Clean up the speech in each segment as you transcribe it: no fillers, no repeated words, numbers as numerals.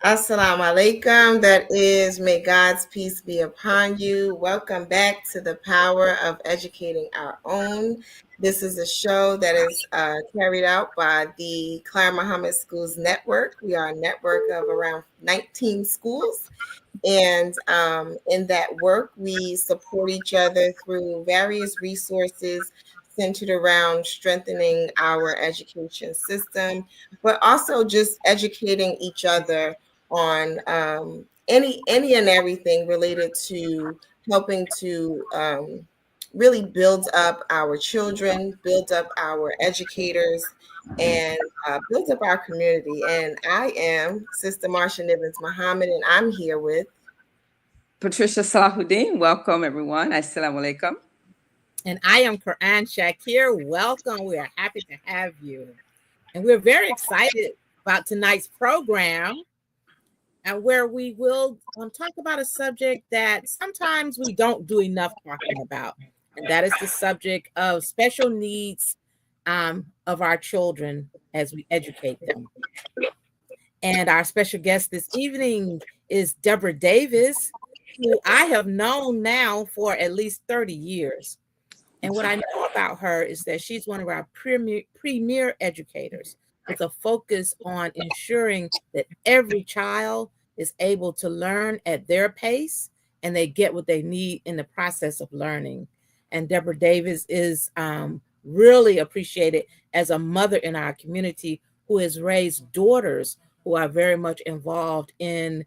Assalamu alaikum. That is, may God's peace be upon you. Welcome back to the power of educating our own. This is a show that is carried out by the Claire Muhammad Schools Network. We are a network of around 19 schools. And in that work, we support each other through various resources centered around strengthening our education system, but also just educating each other on any and everything related to helping to really build up our children, build up our educators, and build up our community. And I am Sister Marsha Nivens Muhammad, and I'm here with Patricia Salahuddin. Welcome, everyone. Assalamu alaikum. And I am Quran Shakir. Welcome. We are happy to have you. And we're very excited about tonight's program, and where we will talk about a subject that sometimes we don't do enough talking about. And that is the subject of special needs of our children as we educate them. And our special guest this evening is Deborah Davis, who I have known now for at least 30 years. And what I know about her is that she's one of our premier educators with a focus on ensuring that every child is able to learn at their pace and they get what they need in the process of learning. And Deborah Davis is really appreciated as a mother in our community who has raised daughters who are very much involved in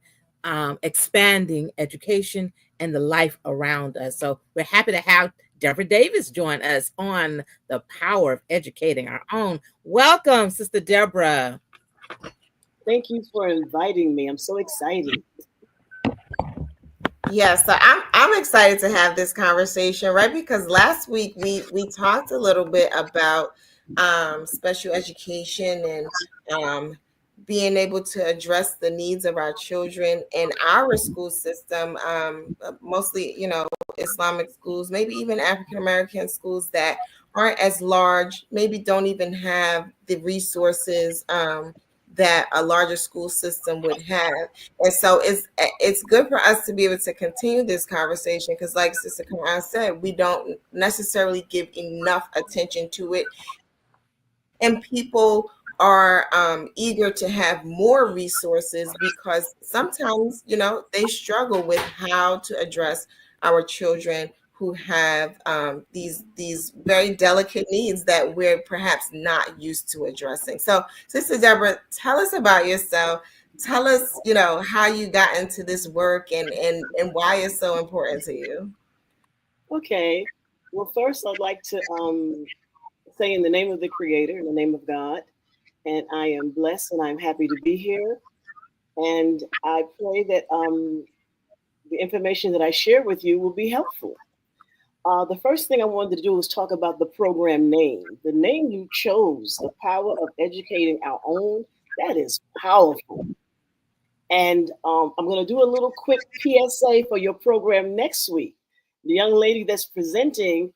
expanding education and the life around us. So we're happy to have Deborah Davis join us on the power of educating our own. Welcome, Sister Deborah. Thank you for inviting me. I'm so excited. Yes, so I'm excited to have this conversation, right? Because last week we talked a little bit about special education and being able to address the needs of our children in our school system, mostly, Islamic schools, maybe even African American schools that aren't as large, maybe don't even have the resources that a larger school system would have. And so it's good for us to be able to continue this conversation because, like Sister Karan said, we don't necessarily give enough attention to it. And people are eager to have more resources because sometimes, they struggle with how to address our children who have these very delicate needs that we're perhaps not used to addressing. So, Sister Deborah, tell us about yourself. Tell us, how you got into this work and why it's so important to you. Okay. Well, first, I'd like to say in the name of the Creator, in the name of God, and I am blessed and I'm happy to be here. And I pray that the information that I share with you will be helpful. The first thing I wanted to do was talk about the program name. The name you chose, The Power of Educating Our Own, that is powerful. And I'm going to do a little quick PSA for your program next week. The young lady that's presenting,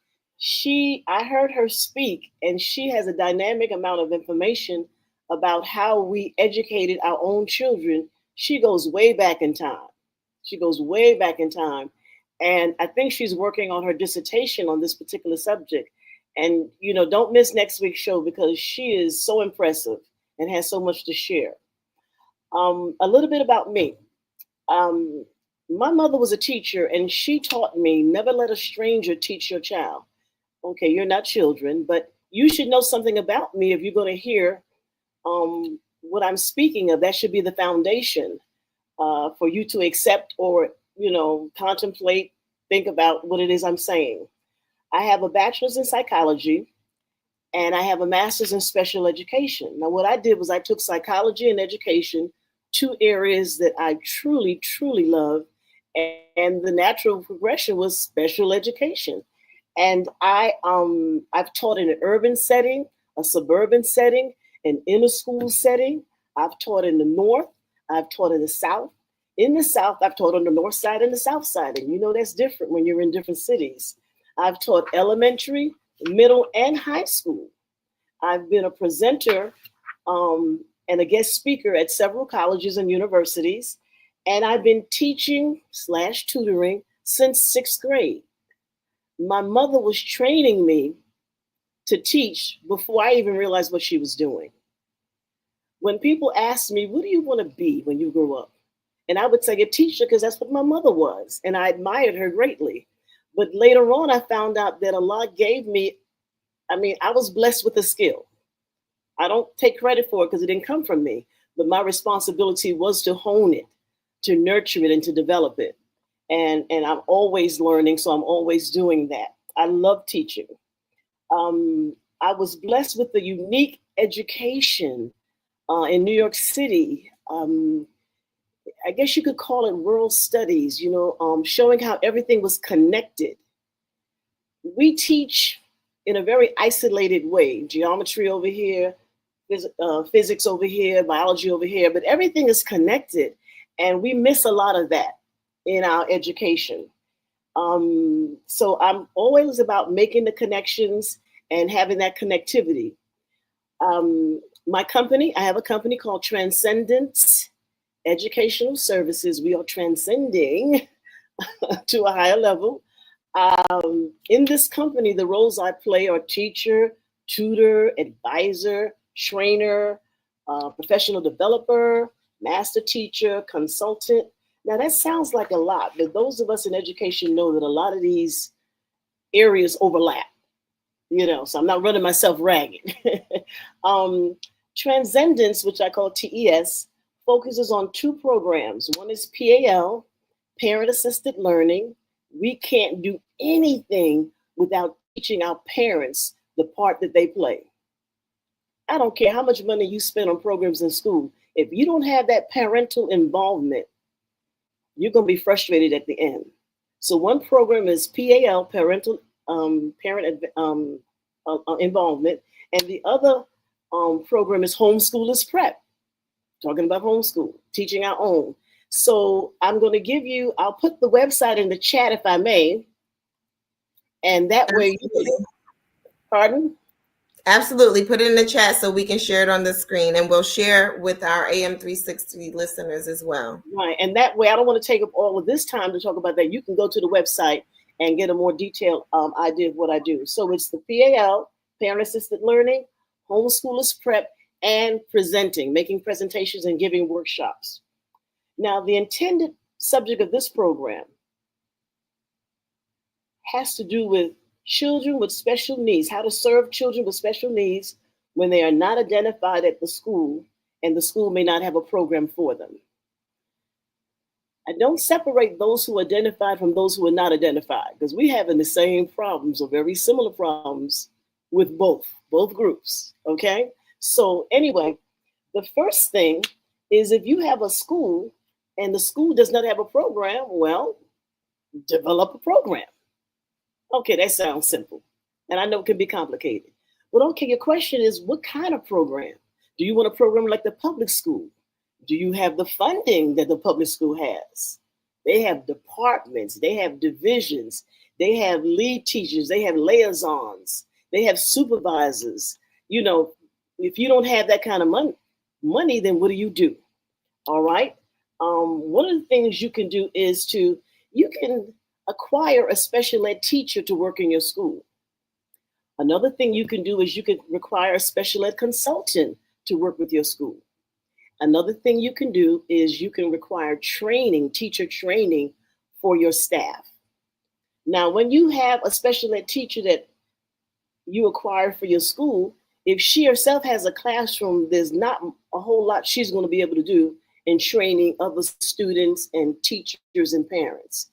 I heard her speak, and she has a dynamic amount of information about how we educated our own children. She goes way back in time. And I think she's working on her dissertation on this particular subject. And, don't miss next week's show because she is so impressive and has so much to share. A little bit about me. My mother was a teacher, and she taught me never let a stranger teach your child. Okay, you're not children, but you should know something about me if you're going to hear what I'm speaking of. That should be the foundation for you to accept or, contemplate, think about what it is I'm saying. I have a bachelor's in psychology, and I have a master's in special education. Now, what I did was I took psychology and education, two areas that I truly, truly love, and the natural progression was special education. And I've taught in an urban setting, a suburban setting, an inner school setting. I've taught in the North. I've taught in the South. In the South, I've taught on the North side and the South side. And that's different when you're in different cities. I've taught elementary, middle, and high school. I've been a presenter and a guest speaker at several colleges and universities. And I've been teaching/tutoring since 6th grade. My mother was training me to teach before I even realized what she was doing. When people ask me, what do you want to be when you grow up? And I would say a teacher because that's what my mother was. And I admired her greatly. But later on, I found out that Allah gave me, I was blessed with a skill. I don't take credit for it because it didn't come from me. But my responsibility was to hone it, to nurture it, and to develop it. And I'm always learning, so I'm always doing that. I love teaching. I was blessed with a unique education in New York City. I guess you could call it world studies, showing how everything was connected. We teach in a very isolated way, geometry over here, physics over here, biology over here, but everything is connected. And we miss a lot of that in our education. So I'm always about making the connections and having that connectivity. My company, I have a company called Transcendence Educational Services. We are transcending to a higher level. In this company, the roles I play are teacher, tutor, advisor, trainer, professional developer, master teacher, consultant. Now that sounds like a lot, but those of us in education know that a lot of these areas overlap, so I'm not running myself ragged. Transcendence, which I call TES, focuses on 2 programs. One is PAL, Parent Assisted Learning. We can't do anything without teaching our parents the part that they play. I don't care how much money you spend on programs in school. If you don't have that parental involvement, you're going to be frustrated at the end. So one program is PAL, Parental Parent Involvement, and the other program is Homeschoolers Prep, talking about homeschool, teaching our own. So I'm going to give you, I'll put the website in the chat if I may, and that way, pardon? Absolutely. Put it in the chat so we can share it on the screen, and we'll share with our AM 360 listeners as well. Right. And that way, I don't want to take up all of this time to talk about that. You can go to the website and get a more detailed idea of what I do. So it's the PAL, Parent Assisted Learning, Homeschoolers Prep, and presenting, making presentations and giving workshops. Now, the intended subject of this program has to do with children with special needs, how to serve children with special needs when they are not identified at the school and the school may not have a program for them. I don't separate those who are identified from those who are not identified because we having the same problems or very similar problems with both groups, okay? So anyway, the first thing is if you have a school and the school does not have a program, well, develop a program. Okay, that sounds simple. And I know it can be complicated. But okay, your question is, what kind of program? Do you want a program like the public school? Do you have the funding that the public school has? They have departments, they have divisions, they have lead teachers, they have liaisons, they have supervisors. If you don't have that kind of money, then what do? All right. One of the things you can do is you can acquire a special ed teacher to work in your school. Another thing you can do is you can require a special ed consultant to work with your school. Another thing you can do is you can require teacher training for your staff. Now, when you have a special ed teacher that you acquire for your school, if she herself has a classroom, there's not a whole lot she's going to be able to do in training other students and teachers and parents.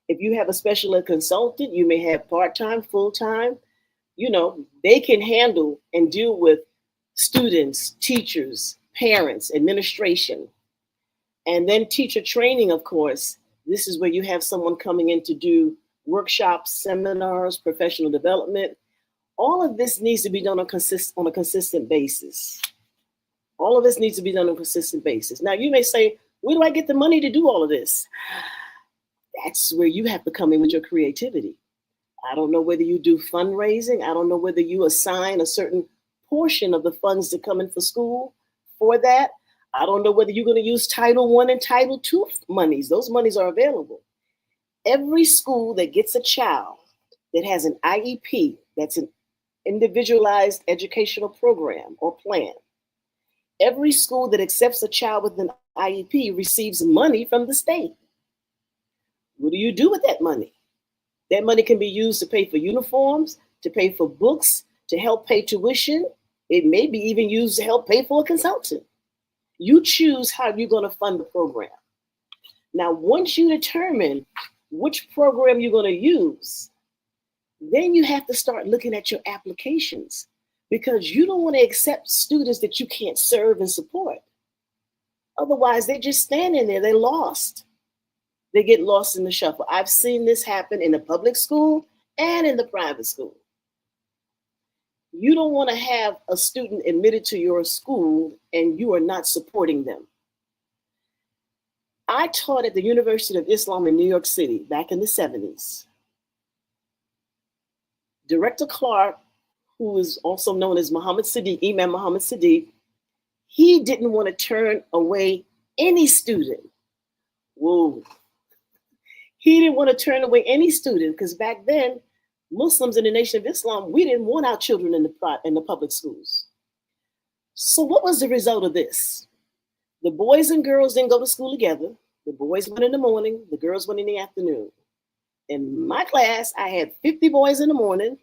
If you have a special ed consultant, you may have part-time, full-time, they can handle and deal with students, teachers, parents, administration. And then teacher training, of course, this is where you have someone coming in to do workshops, seminars, professional development. All of this needs to be done on a consistent basis. All of this needs to be done on a consistent basis. Now, you may say, where do I get the money to do all of this? That's where you have to come in with your creativity. I don't know whether you do fundraising. I don't know whether you assign a certain portion of the funds that come in for school for that. I don't know whether you're going to use Title I and Title II monies. Those monies are available. Every school that gets a child that has an IEP, that's an individualized educational program or plan, every school that accepts a child with an IEP receives money from the state. What do you do with that money? That money can be used to pay for uniforms, to pay for books, to help pay tuition. It may be even used to help pay for a consultant. You choose how you're going to fund the program. Now, once you determine which program you're going to use, then you have to start looking at your applications, because you don't want to accept students that you can't serve and support. Otherwise, they're just standing there. They're lost. They get lost in the shuffle. I've seen this happen in the public school and in the private school. You don't want to have a student admitted to your school and you are not supporting them. I taught at the University of Islam in New York City back in the 70s. Director Clark, who is also known as Muhammad Sadiq, Imam Muhammad Sadiq, he didn't want to turn away any student. Whoa. He didn't want to turn away any student, because back then, Muslims in the Nation of Islam, we didn't want our children in the public schools. So what was the result of this? The boys and girls didn't go to school together. The boys went in the morning, the girls went in the afternoon. In my class, I had 50 boys in the morning.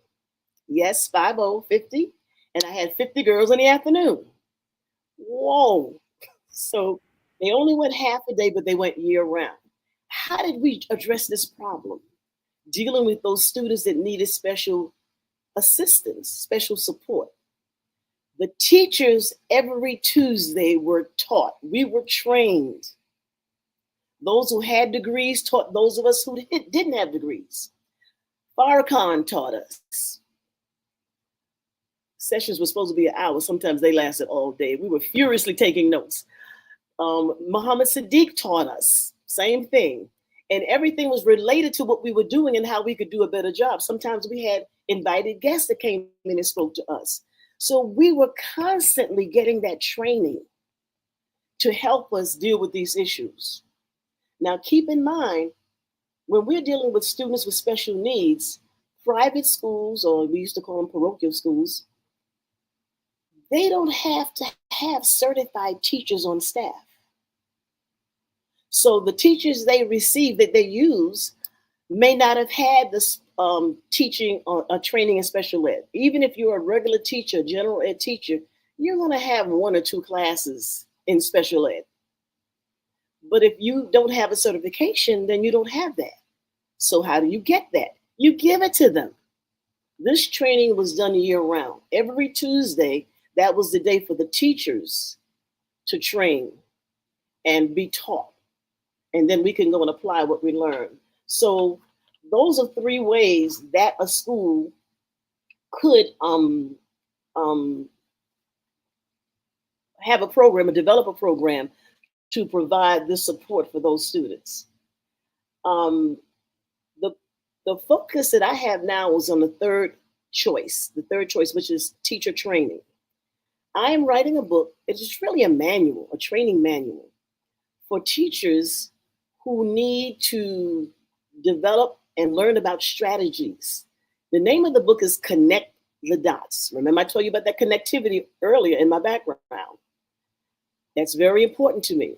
Yes, 50. And I had 50 girls in the afternoon. Whoa. So they only went half a day, but they went year round. How did we address this problem? Dealing with those students that needed special assistance, special support. The teachers every Tuesday were taught. We were trained. Those who had degrees taught those of us who didn't have degrees. Farrakhan taught us. Sessions were supposed to be an hour. Sometimes they lasted all day. We were furiously taking notes. Muhammad Sadiq taught us, same thing. And everything was related to what we were doing and how we could do a better job. Sometimes we had invited guests that came in and spoke to us. So we were constantly getting that training to help us deal with these issues. Now, keep in mind, when we're dealing with students with special needs, private schools, or we used to call them parochial schools, they don't have to have certified teachers on staff. So the teachers they receive, that they use, may not have had this teaching or training in special ed. Even if you're a regular teacher, general ed teacher, you're going to have 1 or 2 classes in special ed. But if you don't have a certification, then you don't have that. So how do you get that? You give it to them. This training was done year round. Every Tuesday, that was the day for the teachers to train and be taught. And then we can go and apply what we learn. So those are 3 ways that a school could have a program, or develop a program to provide this support for those students. The focus that I have now is on the third choice, which is teacher training. I am writing a book. It's really a manual, a training manual for teachers who need to develop and learn about strategies. The name of the book is Connect the Dots. Remember I told you about that connectivity earlier in my background. That's very important to me.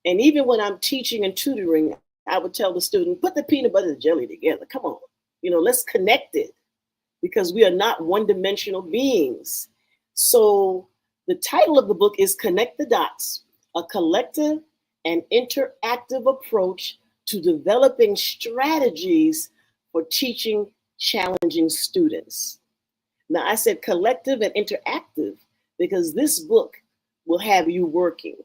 And even when I'm teaching and tutoring, I would tell the student, put the peanut butter and jelly together. Come on, let's connect it, because we are not one-dimensional beings. So the title of the book is Connect the Dots, a collective and interactive approach to developing strategies for teaching challenging students. Now, I said collective and interactive because this book will have you working.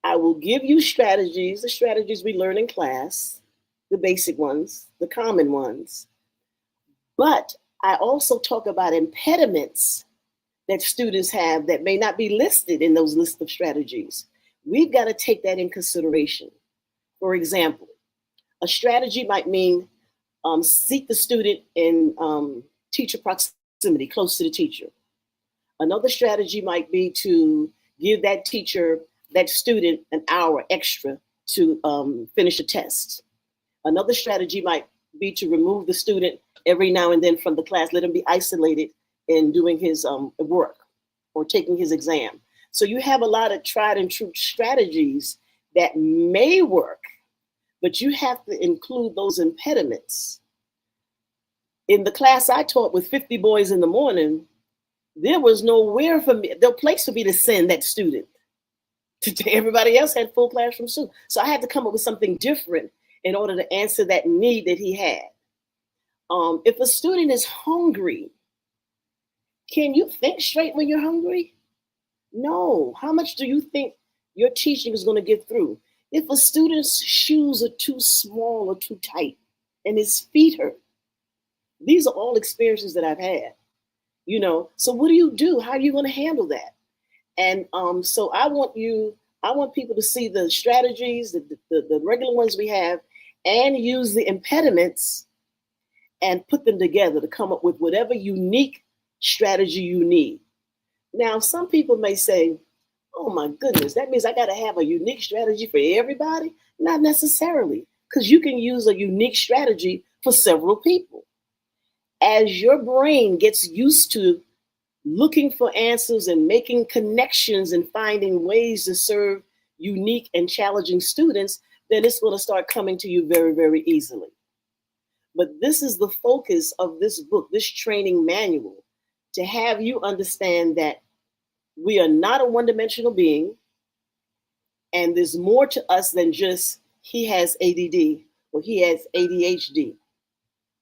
I will give you strategies, the strategies we learn in class, the basic ones, the common ones. But I also talk about impediments that students have that may not be listed in those lists of strategies. We've got to take that in consideration. For example, a strategy might mean seat the student in teacher proximity, close to the teacher. Another strategy might be to give that teacher, that student, an hour extra to finish a test. Another strategy might be to remove the student every now and then from the class, let him be isolated in doing his work or taking his exam. So you have a lot of tried and true strategies that may work, but you have to include those impediments. In the class I taught with 50 boys in the morning, there was nowhere for me, no place for me to send that student. Everybody else had full classroom students. So I had to come up with something different in order to answer that need that he had. If a student is hungry, can you think straight when you're hungry? No. How much do you think your teaching is going to get through? If a student's shoes are too small or too tight and his feet hurt, these are all experiences that I've had, you know. So what do you do? How are you going to handle that? And so I want people to see the strategies, the regular ones we have, and use the impediments and put them together to come up with whatever unique strategy you need. Now, some people may say, oh my goodness, that means I got to have a unique strategy for everybody? Not necessarily, because you can use a unique strategy for several people. As your brain gets used to looking for answers and making connections and finding ways to serve unique and challenging students, then it's going to start coming to you very, very easily. But this is the focus of this book, this training manual, to have you understand that we are not a one-dimensional being, and there's more to us than just he has ADD, or he has ADHD,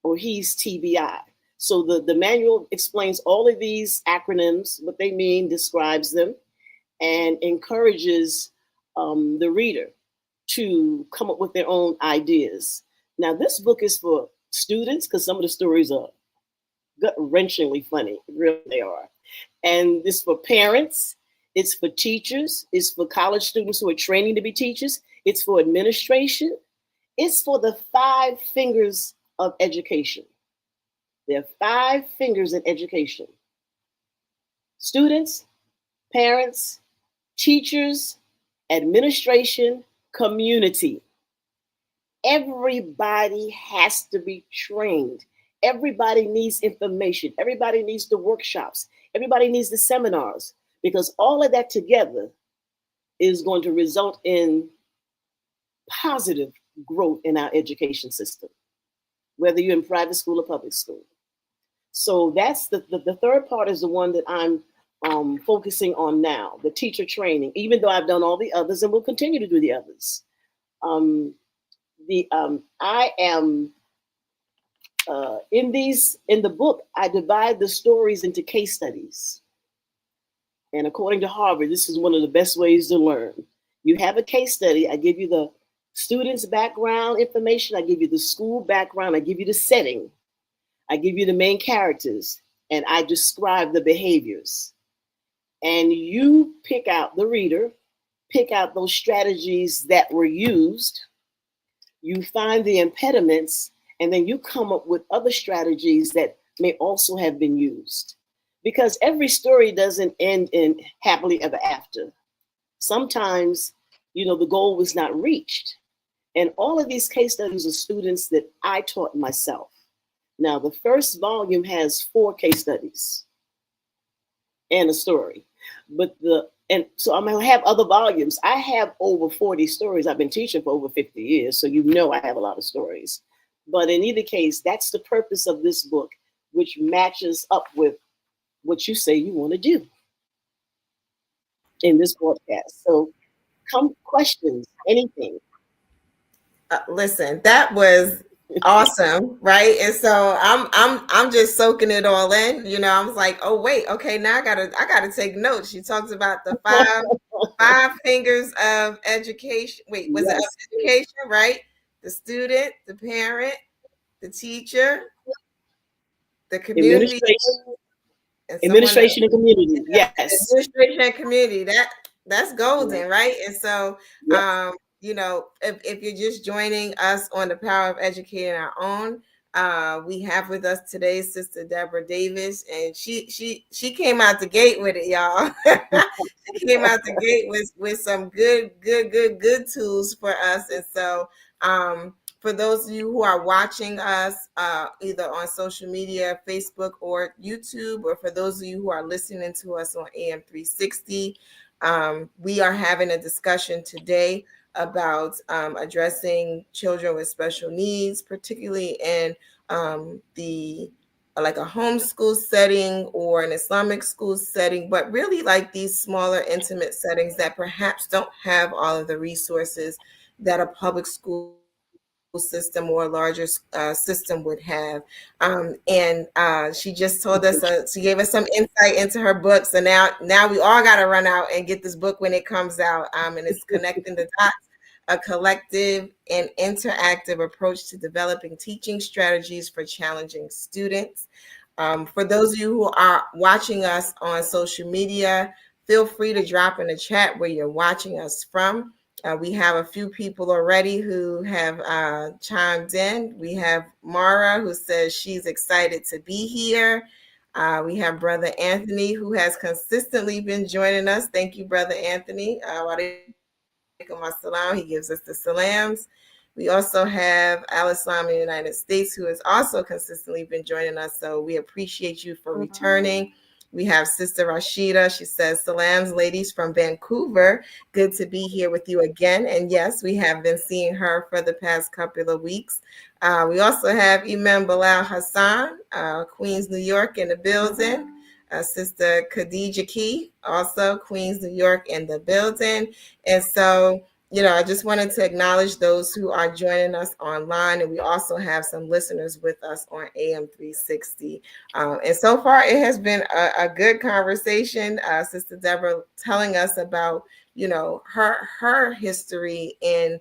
or he's TBI. So the manual explains all of these acronyms, what they mean, describes them, and encourages the reader to come up with their own ideas. Now, this book is for students because some of the stories are gut-wrenchingly funny. Really, they are. And it's for parents. It's for teachers. It's for college students who are training to be teachers. It's for administration. It's for the 5 fingers of education. There are 5 fingers in education: students, parents, teachers, administration, community. Everybody has to be trained. Everybody needs information. Everybody needs the workshops. Everybody needs the seminars, because all of that together is going to result in positive growth in our education system, whether you're in private school or public school. So that's the third part is the one that I'm focusing on now, the teacher training, even though I've done all the others and will continue to do the others. I am in the book, I divide the stories into case studies. And according to Harvard, this is one of the best ways to learn. You have a case study. I give you the student's background information. I give you the school background. I give you the setting. I give you the main characters, and I describe the behaviors. And you pick out, the reader, pick out those strategies that were used. You find the impediments, and then you come up with other strategies that may also have been used. Because every story doesn't end in happily ever after. Sometimes, the goal was not reached. And all of these case studies are students that I taught myself. Now, the first volume has 4 case studies and a story. So I'm going to have other volumes. I have over 40 stories. I've been teaching for over 50 years, so I have a lot of stories. But in either case, that's the purpose of this book, which matches up with what you say you want to do in this broadcast. So come questions, anything. Listen, that was awesome, right? And so I'm just soaking it all in. I was like, oh wait, okay, now I gotta take notes. She talks about the five fingers of education. Wait, was it of education, right? The student, the parent, the teacher, the community, administration and community. Yes, administration and community. That's golden, right? And so, if you're just joining us on the Power of Educating Our Own, We have with us today Sister Deborah Davis, and she came out the gate with it, y'all. She came out the gate with some good tools for us. And so for those of you who are watching us either on social media, Facebook or YouTube, or for those of you who are listening to us on AM 360, we are having a discussion today about addressing children with special needs, particularly in the like a homeschool setting or an Islamic school setting, but really like these smaller, intimate settings that perhaps don't have all of the resources that a public school system or a larger system would have. She just told us, she gave us some insight into her book. So now we all got to run out and get this book when it comes out. And it's Connecting the Dots, a collective and interactive approach to developing teaching strategies for challenging students. For those of you who are watching us on social media, feel free to drop in the chat where you're watching us from. We have a few people already who have chimed in. We have Mara, who says she's excited to be here. We have Brother Anthony, who has consistently been joining us. Thank you, Brother Anthony. Walaikum assalam. He gives us the salams. We also have Al-Islam in the United States, who has also consistently been joining us. So we appreciate you for returning. We have Sister Rashida. She says, salams, ladies from Vancouver. Good to be here with you again. And yes, we have been seeing her for the past couple of weeks. We also have Imam Bilal Hassan, Queens, New York in the building. Sister Khadija Key, also Queens, New York in the building. And so, I just wanted to acknowledge those who are joining us online. And we also have some listeners with us on AM 360. And so far, it has been a good conversation. Sister Deborah telling us about, her history in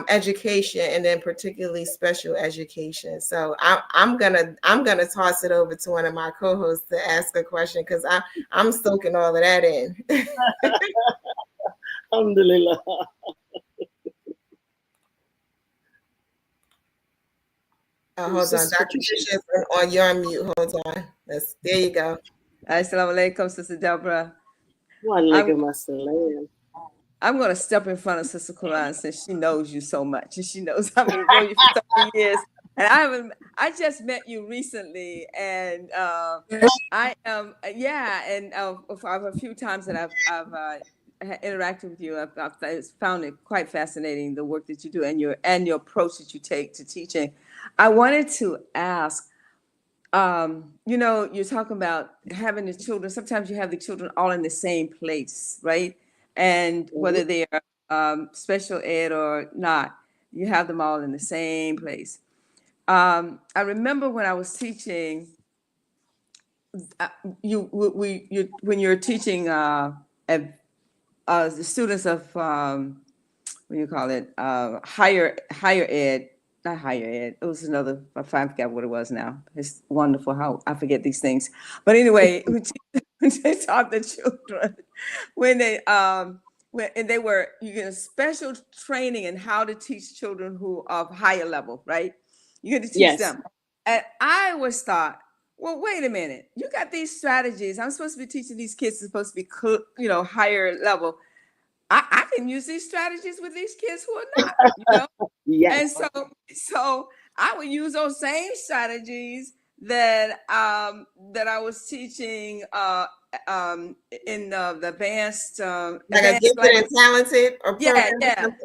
education, and then particularly special education. So I'm gonna toss it over to one of my co-hosts to ask a question, because I'm soaking all of that in. Alhamdulillah. Hold on, Dr. Bishop, on your mute. Hold on. There you go. Assalamu alaikum, Sister Deborah. Walaikum assalam. I'm going to step in front of Sister Quran since she knows you so much, and she knows I've been knowing you for so many years. And I just met you recently, and I am, and a few times that I've interacted with you, I've found it quite fascinating, the work that you do and your approach that you take to teaching. I wanted to ask, you're talking about having the children. Sometimes you have the children all in the same place, right? And whether they are special ed or not, you have them all in the same place. I remember when I was teaching, when you're teaching the students of what do you call it, higher ed, not higher ed. It was another. I forgot what it was now. It's wonderful how I forget these things. But anyway, when they taught the children, when they were, you get a special training in how to teach children who of higher level, right? You get to teach them. And I always thought, well, wait a minute. You got these strategies. I'm supposed to be teaching these kids supposed to be, higher level. I can use these strategies with these kids who are not, Yes. And so I would use those same strategies that I was teaching in the advanced like a gifted and talented or yeah,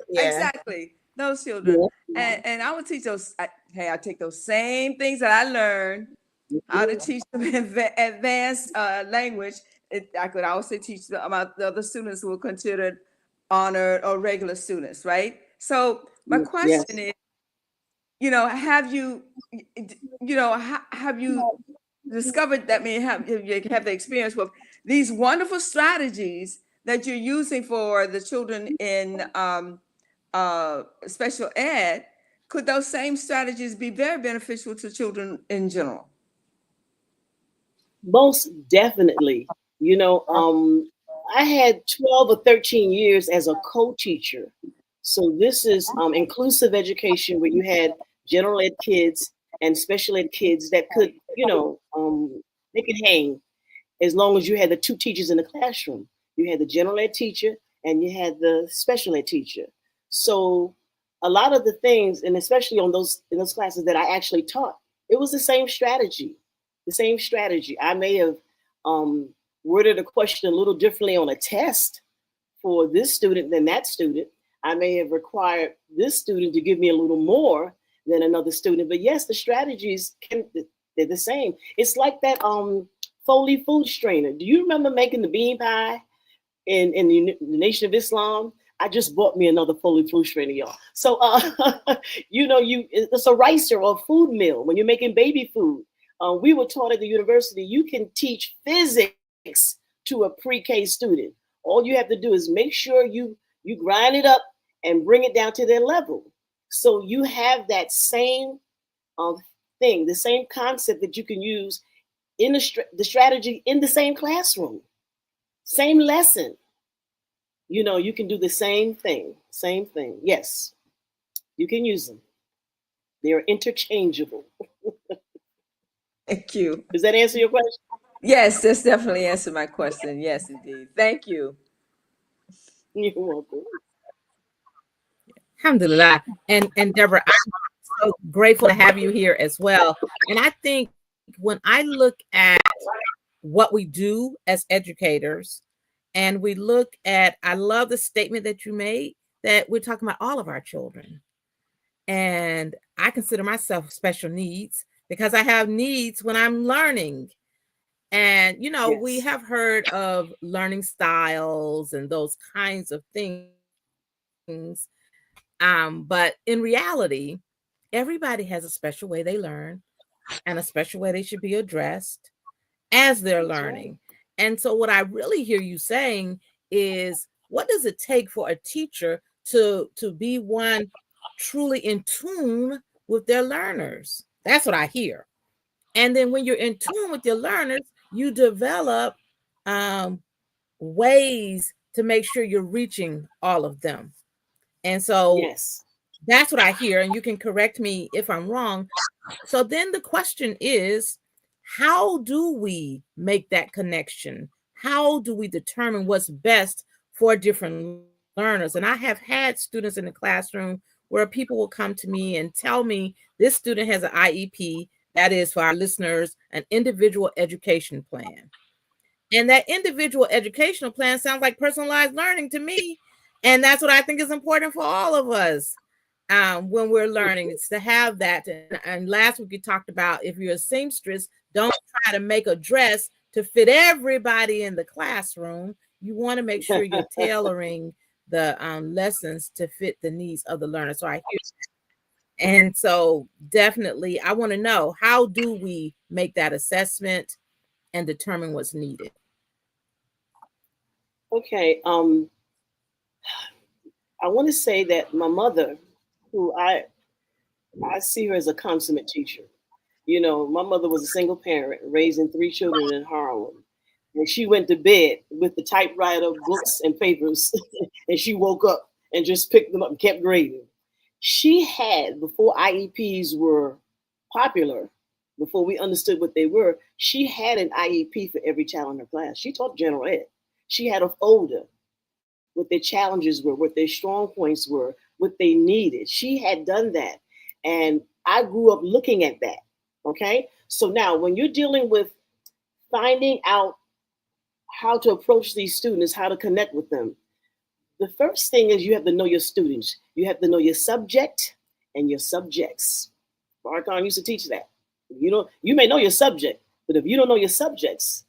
exactly, those children. And I would teach those. I take those same things that I learned how to teach them advanced language. I could also teach them about the other students who were considered honored or regular students, right? So my question is, have you discovered that you have the experience with these wonderful strategies that you're using for the children in special ed? Could those same strategies be very beneficial to children in general? Most definitely. I had 12 or 13 years as a co-teacher. So this is inclusive education, where you had general ed kids and special ed kids that could, they could hang as long as you had the two teachers in the classroom. You had the general ed teacher and you had the special ed teacher. So a lot of the things, and especially on those in those classes that I actually taught, it was the same strategy. The same strategy. I may have worded a question a little differently on a test for this student than that student. I may have required this student to give me a little more than another student. But yes, the strategies they're the same. It's like that Foley food strainer. Do you remember making the bean pie in the Nation of Islam? I just bought me another Foley food strainer, y'all. So it's a ricer or a food mill when you're making baby food. We were taught at the university you can teach physics to a pre-K student. All you have to do is make sure you grind it up and bring it down to their level. So you have that same thing, the same concept that you can use in the strategy in the same classroom, same lesson. You can do the same thing. Yes, you can use them. They are interchangeable. Thank you. Does that answer your question? Yes, that's definitely answered my question. Yes, indeed. Thank you. You're welcome. Alhamdulillah. And Deborah, I'm so grateful to have you here as well. And I think when I look at what we do as educators, and we look at, I love the statement that you made that we're talking about all of our children. And I consider myself special needs because I have needs when I'm learning. And, Yes. we have heard of learning styles and those kinds of things. But in reality, everybody has a special way they learn and a special way they should be addressed as they're That's learning. right. And so what I really hear you saying is, what does it take for a teacher to be one truly in tune with their learners? That's what I hear. And then when you're in tune with your learners, you develop ways to make sure you're reaching all of them. And so Yes. that's what I hear. And you can correct me if I'm wrong. So then the question is, how do we make that connection? How do we determine what's best for different learners? And I have had students in the classroom where people will come to me and tell me this student has an IEP, that is, for our listeners, an individual education plan. And that individual educational plan sounds like personalized learning to me. And that's what I think is important for all of us when we're learning. It's to have that. And last week we talked about, if you're a seamstress, don't try to make a dress to fit everybody in the classroom. You want to make sure you're tailoring the lessons to fit the needs of the learner. So I hear that. And so definitely I want to know, how do we make that assessment and determine what's needed? Okay. I want to say that my mother, who I see her as a consummate teacher. My mother was a single parent raising 3 children in Harlem. And she went to bed with the typewriter, books, and papers. And she woke up and just picked them up and kept grading. She had, before IEPs were popular, before we understood what they were, she had an IEP for every child in her class. She taught general ed. She had a folder, what their challenges were, what their strong points were, what they needed. She had done that. And I grew up looking at that. Okay. So now when you're dealing with finding out how to approach these students, how to connect with them, the first thing is you have to know your students. You have to know your subject and your subjects. Farrakhan used to teach that. You may know your subject, but if you don't know your subjects,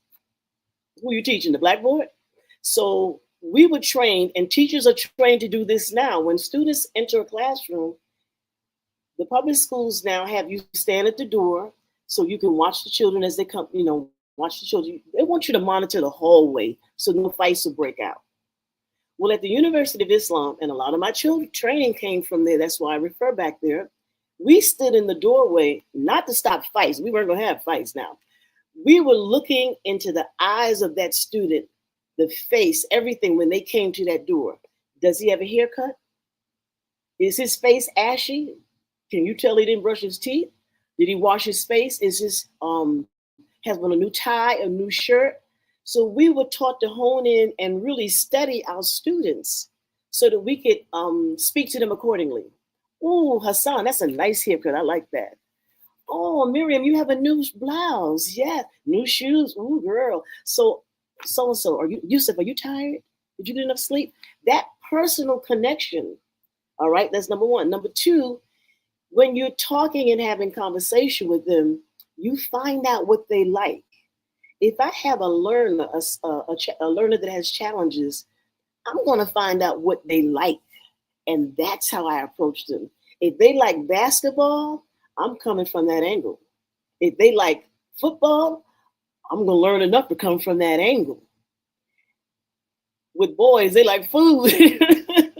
who are you teaching? The blackboard? So we were trained, and teachers are trained to do this now. When students enter a classroom, the public schools now have you stand at the door so you can watch the children as they come, watch the children. They want you to monitor the hallway so no fights will break out. Well, at the University of Islam, and a lot of my children training came from there, that's why I refer back there, we stood in the doorway not to stop fights. We weren't going to have fights now. We were looking into the eyes of that student, the face, everything when they came to that door. Does he have a haircut? Is his face ashy? Can you tell he didn't brush his teeth? Did he wash his face? Is his has on a new tie, a new shirt? So we were taught to hone in and really study our students so that we could speak to them accordingly. Oh, Hassan, that's a nice haircut. I like that. Oh, Miriam, you have a new blouse. Yeah, new shoes. Ooh, girl. So and so. Are you, Yusuf? Are you tired? Did you get enough sleep? That personal connection. All right, that's number one. Number two, when you're talking and having conversation with them, you find out what they like. If I have a learner, a learner that has challenges, I'm going to find out what they like, and that's how I approach them. If they like basketball, I'm coming from that angle. If they like football, I'm going to learn enough to come from that angle. With boys, they like food.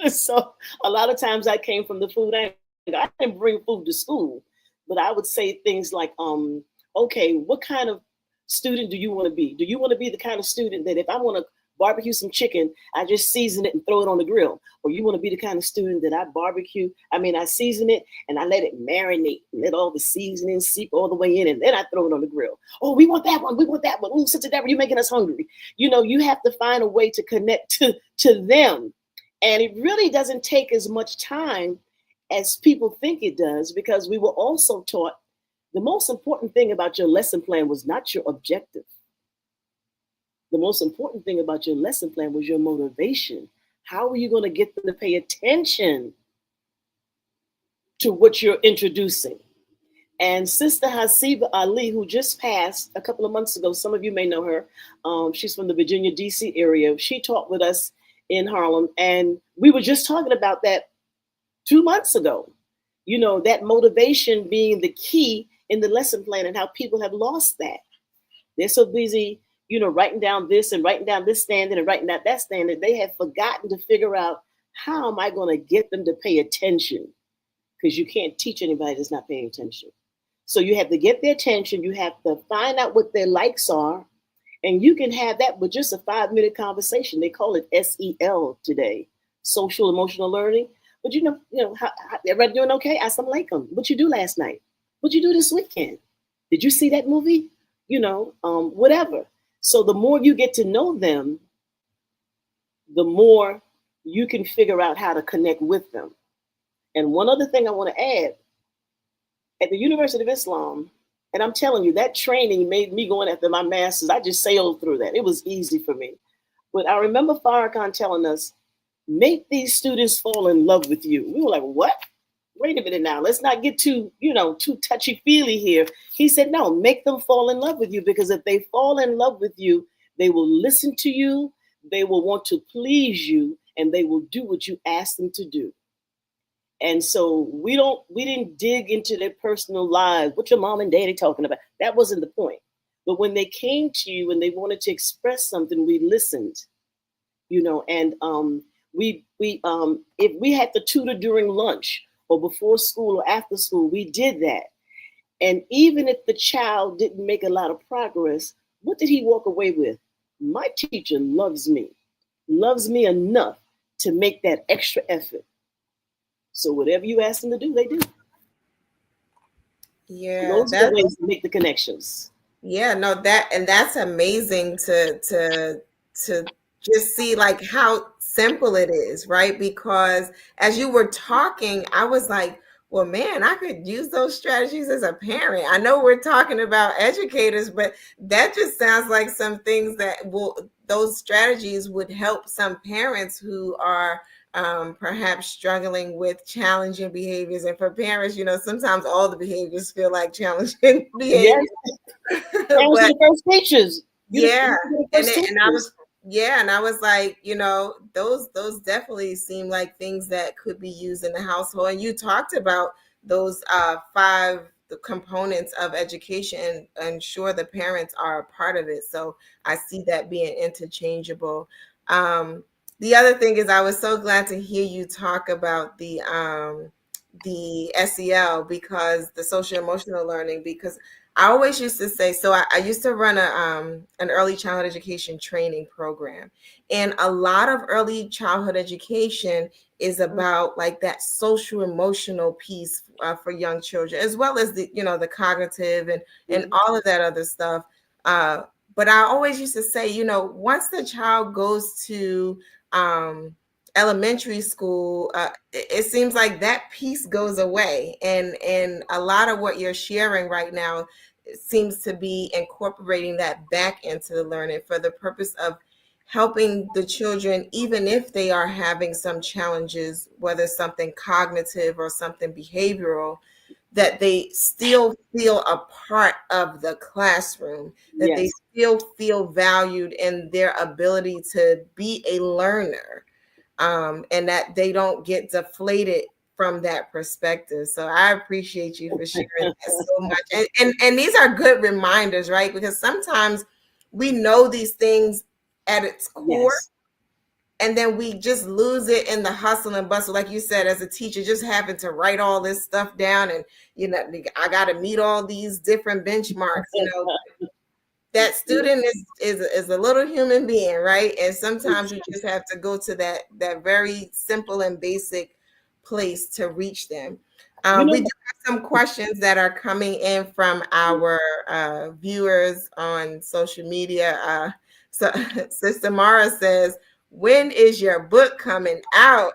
So a lot of times I came from the food angle. I didn't bring food to school, but I would say things like, okay, what kind of student do you want to be? Do you want to be the kind of student that if I want to barbecue some chicken, I just season it and throw it on the grill? Or you want to be the kind of student that I season it and I let it marinate, let all the seasoning seep all the way in, and then I throw it on the grill. Oh, we want that one. We want that one. Ooh, Sister Deborah, you're making us hungry. You have to find a way to connect to them. And it really doesn't take as much time as people think it does, because we were also taught the most important thing about your lesson plan was not your objective. The most important thing about your lesson plan was your motivation. How are you going to get them to pay attention to what you're introducing? And Sister Hasiba Ali, who just passed a couple of months ago, some of you may know her. She's from the Virginia, D.C. area. She taught with us in Harlem, and we were just talking about that 2 months ago. That motivation being the key in the lesson plan, and how people have lost that. They're so busy, writing down this and writing down this standard and writing down that standard. They have forgotten to figure out, how am I going to get them to pay attention? Because you can't teach anybody that's not paying attention. So you have to get their attention. You have to find out what their likes are. And you can have that with just a 5-minute conversation. They call it SEL today, social emotional learning. But how everybody doing okay? Assalamu alaikum. What you do last night? What you do this weekend? Did you see that movie? Whatever. So the more you get to know them, the more you can figure out how to connect with them. And one other thing I want to add, at the University of Islam, and I'm telling you, that training made me going after my master's. I just sailed through that. It was easy for me. But I remember Farrakhan telling us, make these students fall in love with you. We were like, what? Wait a minute now. Let's not get too touchy-feely here. He said, no, make them fall in love with you, because if they fall in love with you, they will listen to you, they will want to please you, and they will do what you ask them to do. And so we didn't dig into their personal lives. What your mom and daddy talking about? That wasn't the point. But when they came to you and they wanted to express something, we listened, and if we had to tutor during lunch or before school or after school, we did that. And even if the child didn't make a lot of progress, what did he walk away with? My teacher loves me enough to make that extra effort. So whatever you ask them to do, they do. Yeah, those are the ways to make the connections. Yeah, no, that's amazing to just see like how simple it is, right? Because as you were talking, I was like, well, man, I could use those strategies as a parent. I know we're talking about educators, but that just sounds like some things those strategies would help some parents who are perhaps struggling with challenging behaviors. And for parents, sometimes all the behaviors feel like challenging behaviors. Yes. Those are the first teachers. Yeah. And I was like, those definitely seem like things that could be used in the household. And you talked about those 5 the components of education, and sure the parents are a part of it. So I see that being interchangeable. The other thing is I was so glad to hear you talk about the SEL, because the social emotional learning, because I always used to say, so I used to run an early childhood education training program, and a lot of early childhood education is about like that social emotional piece for young children, as well as the cognitive and all of that other stuff. Uh, but I always used to say, once the child goes to elementary school, it seems like that piece goes away, and a lot of what you're sharing right now seems to be incorporating that back into the learning for the purpose of helping the children, even if they are having some challenges, whether something cognitive or something behavioral, that they still feel a part of the classroom, that they still feel valued in their ability to be a learner, and that they don't get deflated from that perspective. So I appreciate you for sharing that so much. And these are good reminders, right? Because sometimes we know these things at its core, and then we just lose it in the hustle and bustle. Like you said, as a teacher, just having to write all this stuff down, and I got to meet all these different benchmarks. That student is a little human being, right? And sometimes you just have to go to that very simple and basic place to reach them. We do have some questions that are coming in from our viewers on social media. So Sister Mara says, when is your book coming out?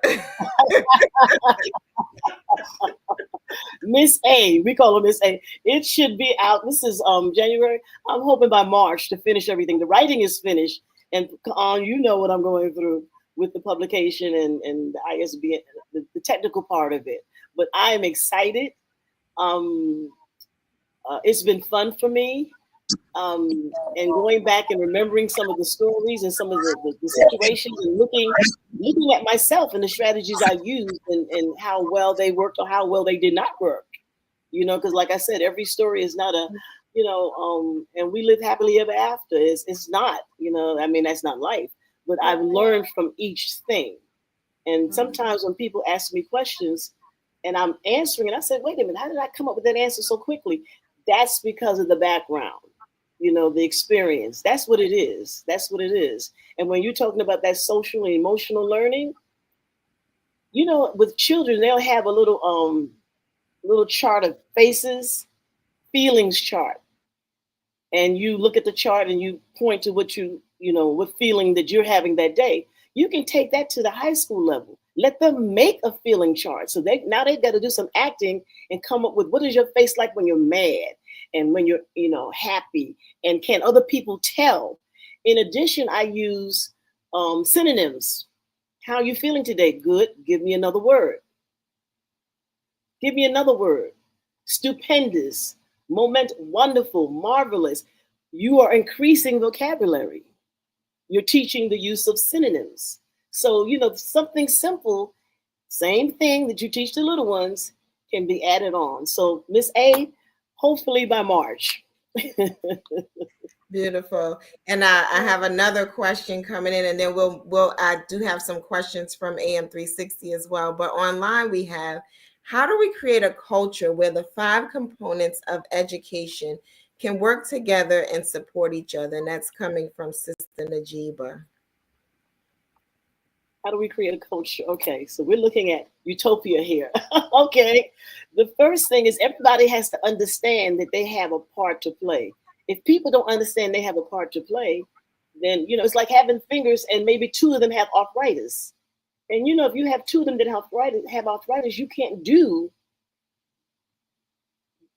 Miss A, we call her Miss A. It should be out. This is January. I'm hoping by March to finish everything. The writing is finished, and you know what I'm going through with the publication and the ISB, the technical part of it. But I am excited. It's been fun for me. And going back and remembering some of the stories and some of the situations, and looking at myself and the strategies I used, and how well they worked or how well they did not work. Because like I said, every story is not and we live happily ever after. It's not, I mean, that's not life. But I've learned from each thing. And sometimes when people ask me questions and I'm answering, and I said, wait a minute, how did I come up with that answer so quickly? That's because of the background. The experience. That's what it is. That's what it is. And when you're talking about that social and emotional learning, with children, they'll have a little chart of faces, feelings chart. And you look at the chart and you point to what what feeling that you're having that day. You can take that to the high school level. Let them make a feeling chart. So they've got to do some acting and come up with, what is your face like when you're mad and when you're, happy, and can other people tell? In addition, I use synonyms. How are you feeling today? Good. Give me another word. Give me another word. Stupendous, wonderful, marvelous. You are increasing vocabulary. You're teaching the use of synonyms. So, something simple, same thing that you teach the little ones, can be added on. So, Miss A, hopefully by March. Beautiful. And I have another question coming in, and then I do have some questions from AM360 as well. But online we have, how do we create a culture where the 5 components of education can work together and support each other? And that's coming from Sister Najiba. How do we create a culture? Okay, so we're looking at utopia here. Okay, the first thing is everybody has to understand that they have a part to play. If people don't understand they have a part to play, then, it's like having fingers and maybe 2 of them have arthritis. And, if you have 2 of them that have arthritis, you can't do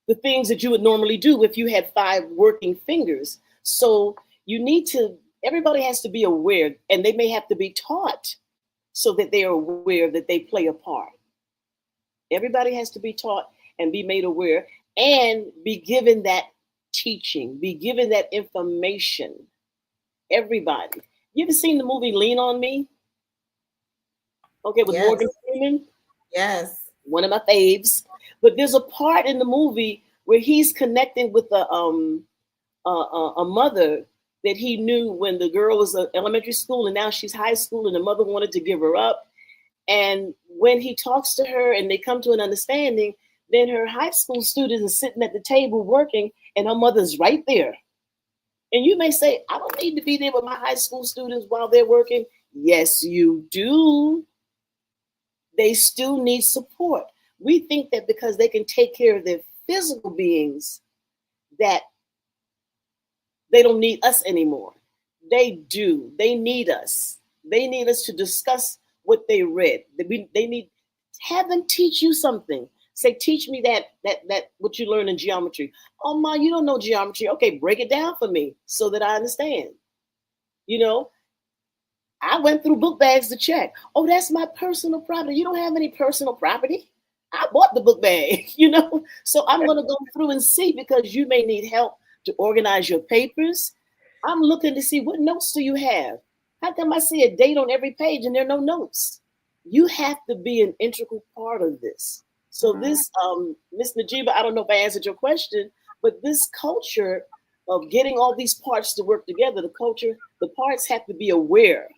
the things that you would normally do if you had 5 working fingers. So everybody has to be aware, and they may have to be taught so that they are aware that they play a part. Everybody has to be taught and be made aware and be given that teaching, be given that information. Everybody. You ever seen the movie Lean on Me? Okay, with Morgan Freeman? Yes. One of my faves. But there's a part in the movie where he's connecting with a mother that he knew when the girl was in elementary school, and now she's high school, and the mother wanted to give her up. And when he talks to her and they come to an understanding, then her high school student is sitting at the table working, and her mother's right there. And you may say, I don't need to be there with my high school students while they're working. Yes, you do. They still need support. We think that because they can take care of their physical beings, that they don't need us anymore. They do. They need us. They need us to discuss what they read. They need have them teach you something. Say, teach me that what you learn in geometry. Oh ma, you don't know geometry. Okay, break it down for me so that I understand. You know, I went through book bags to check. Oh, that's my personal property. You don't have any personal property. I bought the book bag, you know. So I'm going to go through and see, because you may need help to organize your papers. I'm looking to see, what notes do you have? How come I see a date on every page and there are no notes? You have to be an integral part of this. So this, Miss Najiba, I don't know if I answered your question, but this culture of getting all these parts to work together, the parts have to be aware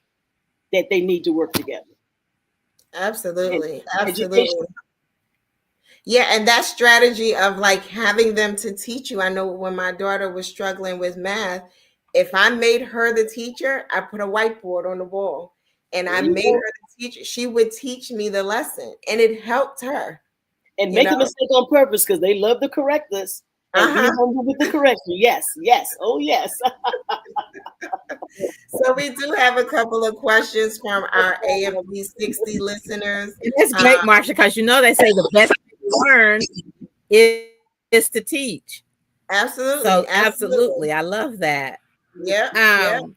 that they need to work together. And Absolutely. education. Absolutely. Yeah, and that strategy of like having them to teach you. I know when my daughter was struggling with math, if I made her the teacher, I put a whiteboard on the wall and There I you made go. her the teacher. She would teach me the lesson and it helped her, And you make a know. mistake on purpose, because they love to correct us, and be Uh-huh. humble with the correction. Yes, yes, oh yes. So we do have a couple of questions from our AMP 60 listeners. And that's Uh, great, Marsha, because you know they say the best way to learn is to teach. absolutely, So absolutely. absolutely, I love that. Yep, yep. Um,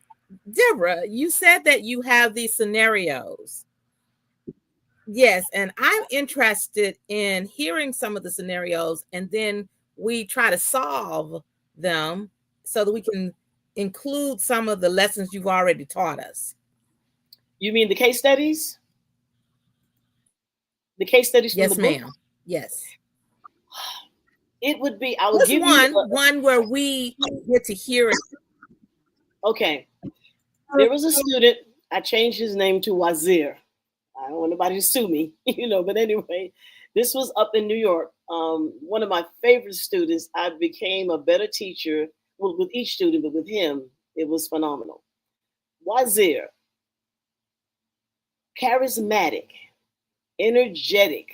Deborah, you said that you have these scenarios. Yes, and I'm interested in hearing some of the scenarios, and then we try to solve them so that we can include some of the lessons you've already taught us. You mean the case studies? The case studies from the Yes, book? ma'am. Yes. It would be, I would Just give you, one where we get to hear it. okay. There was a student, I changed his name to Wazir. I don't want nobody to sue me, but anyway, this was up in New York. One of my favorite students. I became a better teacher, well, with each student, but with him, it was phenomenal. Wazir, charismatic, energetic.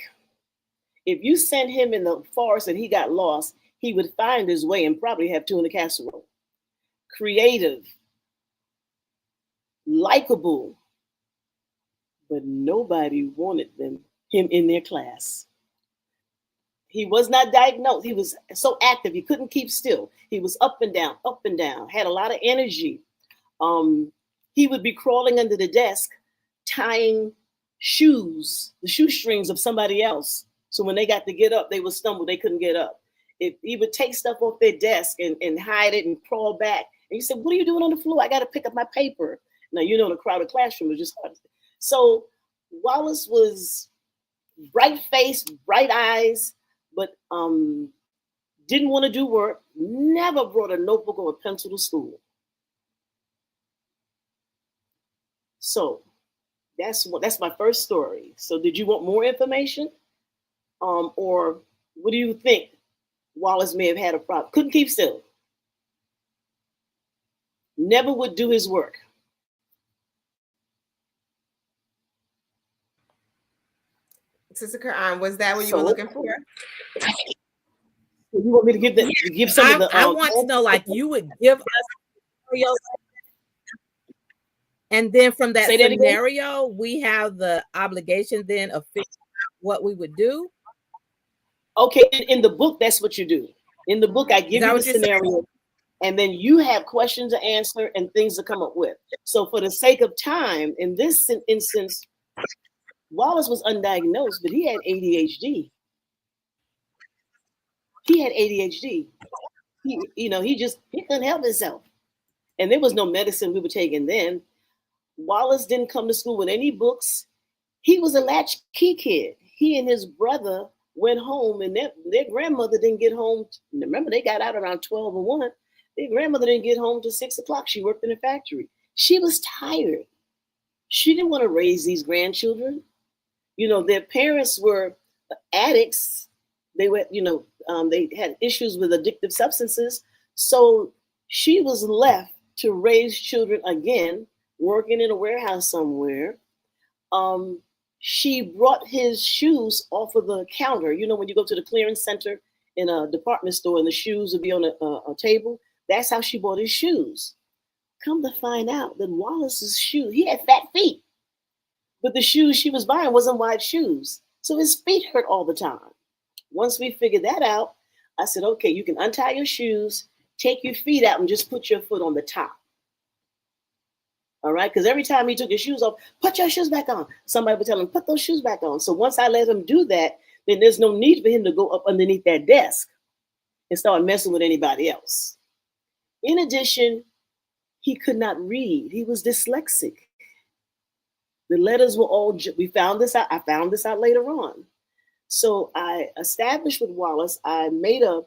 If you sent him in the forest and he got lost, he would find his way and probably have tuna casserole. Creative, likable, but nobody wanted him in their class. He was not diagnosed. He was so active, he couldn't keep still. He was up and down, had a lot of energy. He would be crawling under the desk, tying the shoestrings of somebody else. So when they got to get up, they would stumble, they couldn't get up. He would take stuff off their desk and hide it and crawl back. And he said, "What are you doing on the floor? I got to pick up my paper." Now, the crowded classroom was just hard. So Wallace was bright face, bright eyes, but didn't want to do work, never brought a notebook or a pencil to school. So that's my first story. So did you want more information? Or what do you think Wallace may have had a problem? Couldn't keep still. Never would do his work. Sister Quran, was that what you were So looking for? you want me to give some of the I want to know, like, you would give us scenarios, and then from that Say that again? scenario, we have the obligation then of figuring out what we would do. Okay, in the book, that's what you do. In the book, I Is give that you the what you're saying? scenario, and then you have questions to answer and things to come up with. So for the sake of time, in this instance, Wallace was undiagnosed, but he had ADHD. He had ADHD. He couldn't help himself. And there was no medicine we were taking then. Wallace didn't come to school with any books. He was a latchkey kid. He and his brother went home, and their grandmother didn't get home. Remember, they got out around 12 or 1. Their grandmother didn't get home till 6 o'clock. She worked in a factory. She was tired. She didn't want to raise these grandchildren. Their parents were addicts, They were, they had issues with addictive substances. So she was left to raise children again, working in a warehouse somewhere. Um, she brought his shoes off of the counter. You know, when you go to the clearance center in a department store and the shoes would be on a table, that's how she bought his shoes. Come to find out that Wallace's shoe, he had fat feet, but the shoes she was buying wasn't wide shoes. So his feet hurt all the time. Once we figured that out, I said, okay, you can untie your shoes, take your feet out, and just put your foot on the top. All right, because every time he took his shoes off, put your shoes back on. Somebody would tell him, put those shoes back on. So once I let him do that, then there's no need for him to go up underneath that desk and start messing with anybody else. In addition, he could not read. He was dyslexic. The letters were all, we found this out. I found this out later on. So I established with Wallace, I made an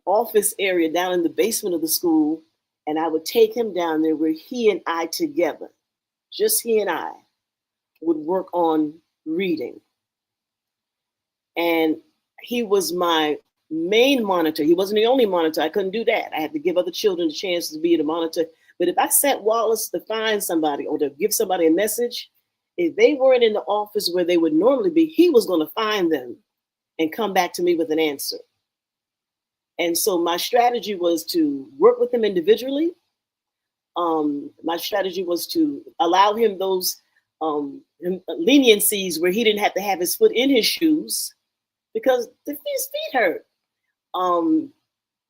office area down in the basement of the school, and I would take him down there where he and I together, just he and I, would work on reading. And he was my main monitor. He wasn't the only monitor. I couldn't do that. I had to give other children a chance to be the monitor. But if I sent Wallace to find somebody or to give somebody a message, if they weren't in the office where they would normally be, he was going to find them and come back to me with an answer. And so my strategy was to work with him individually. My strategy was to allow him those leniencies where he didn't have to have his foot in his shoes because his feet hurt.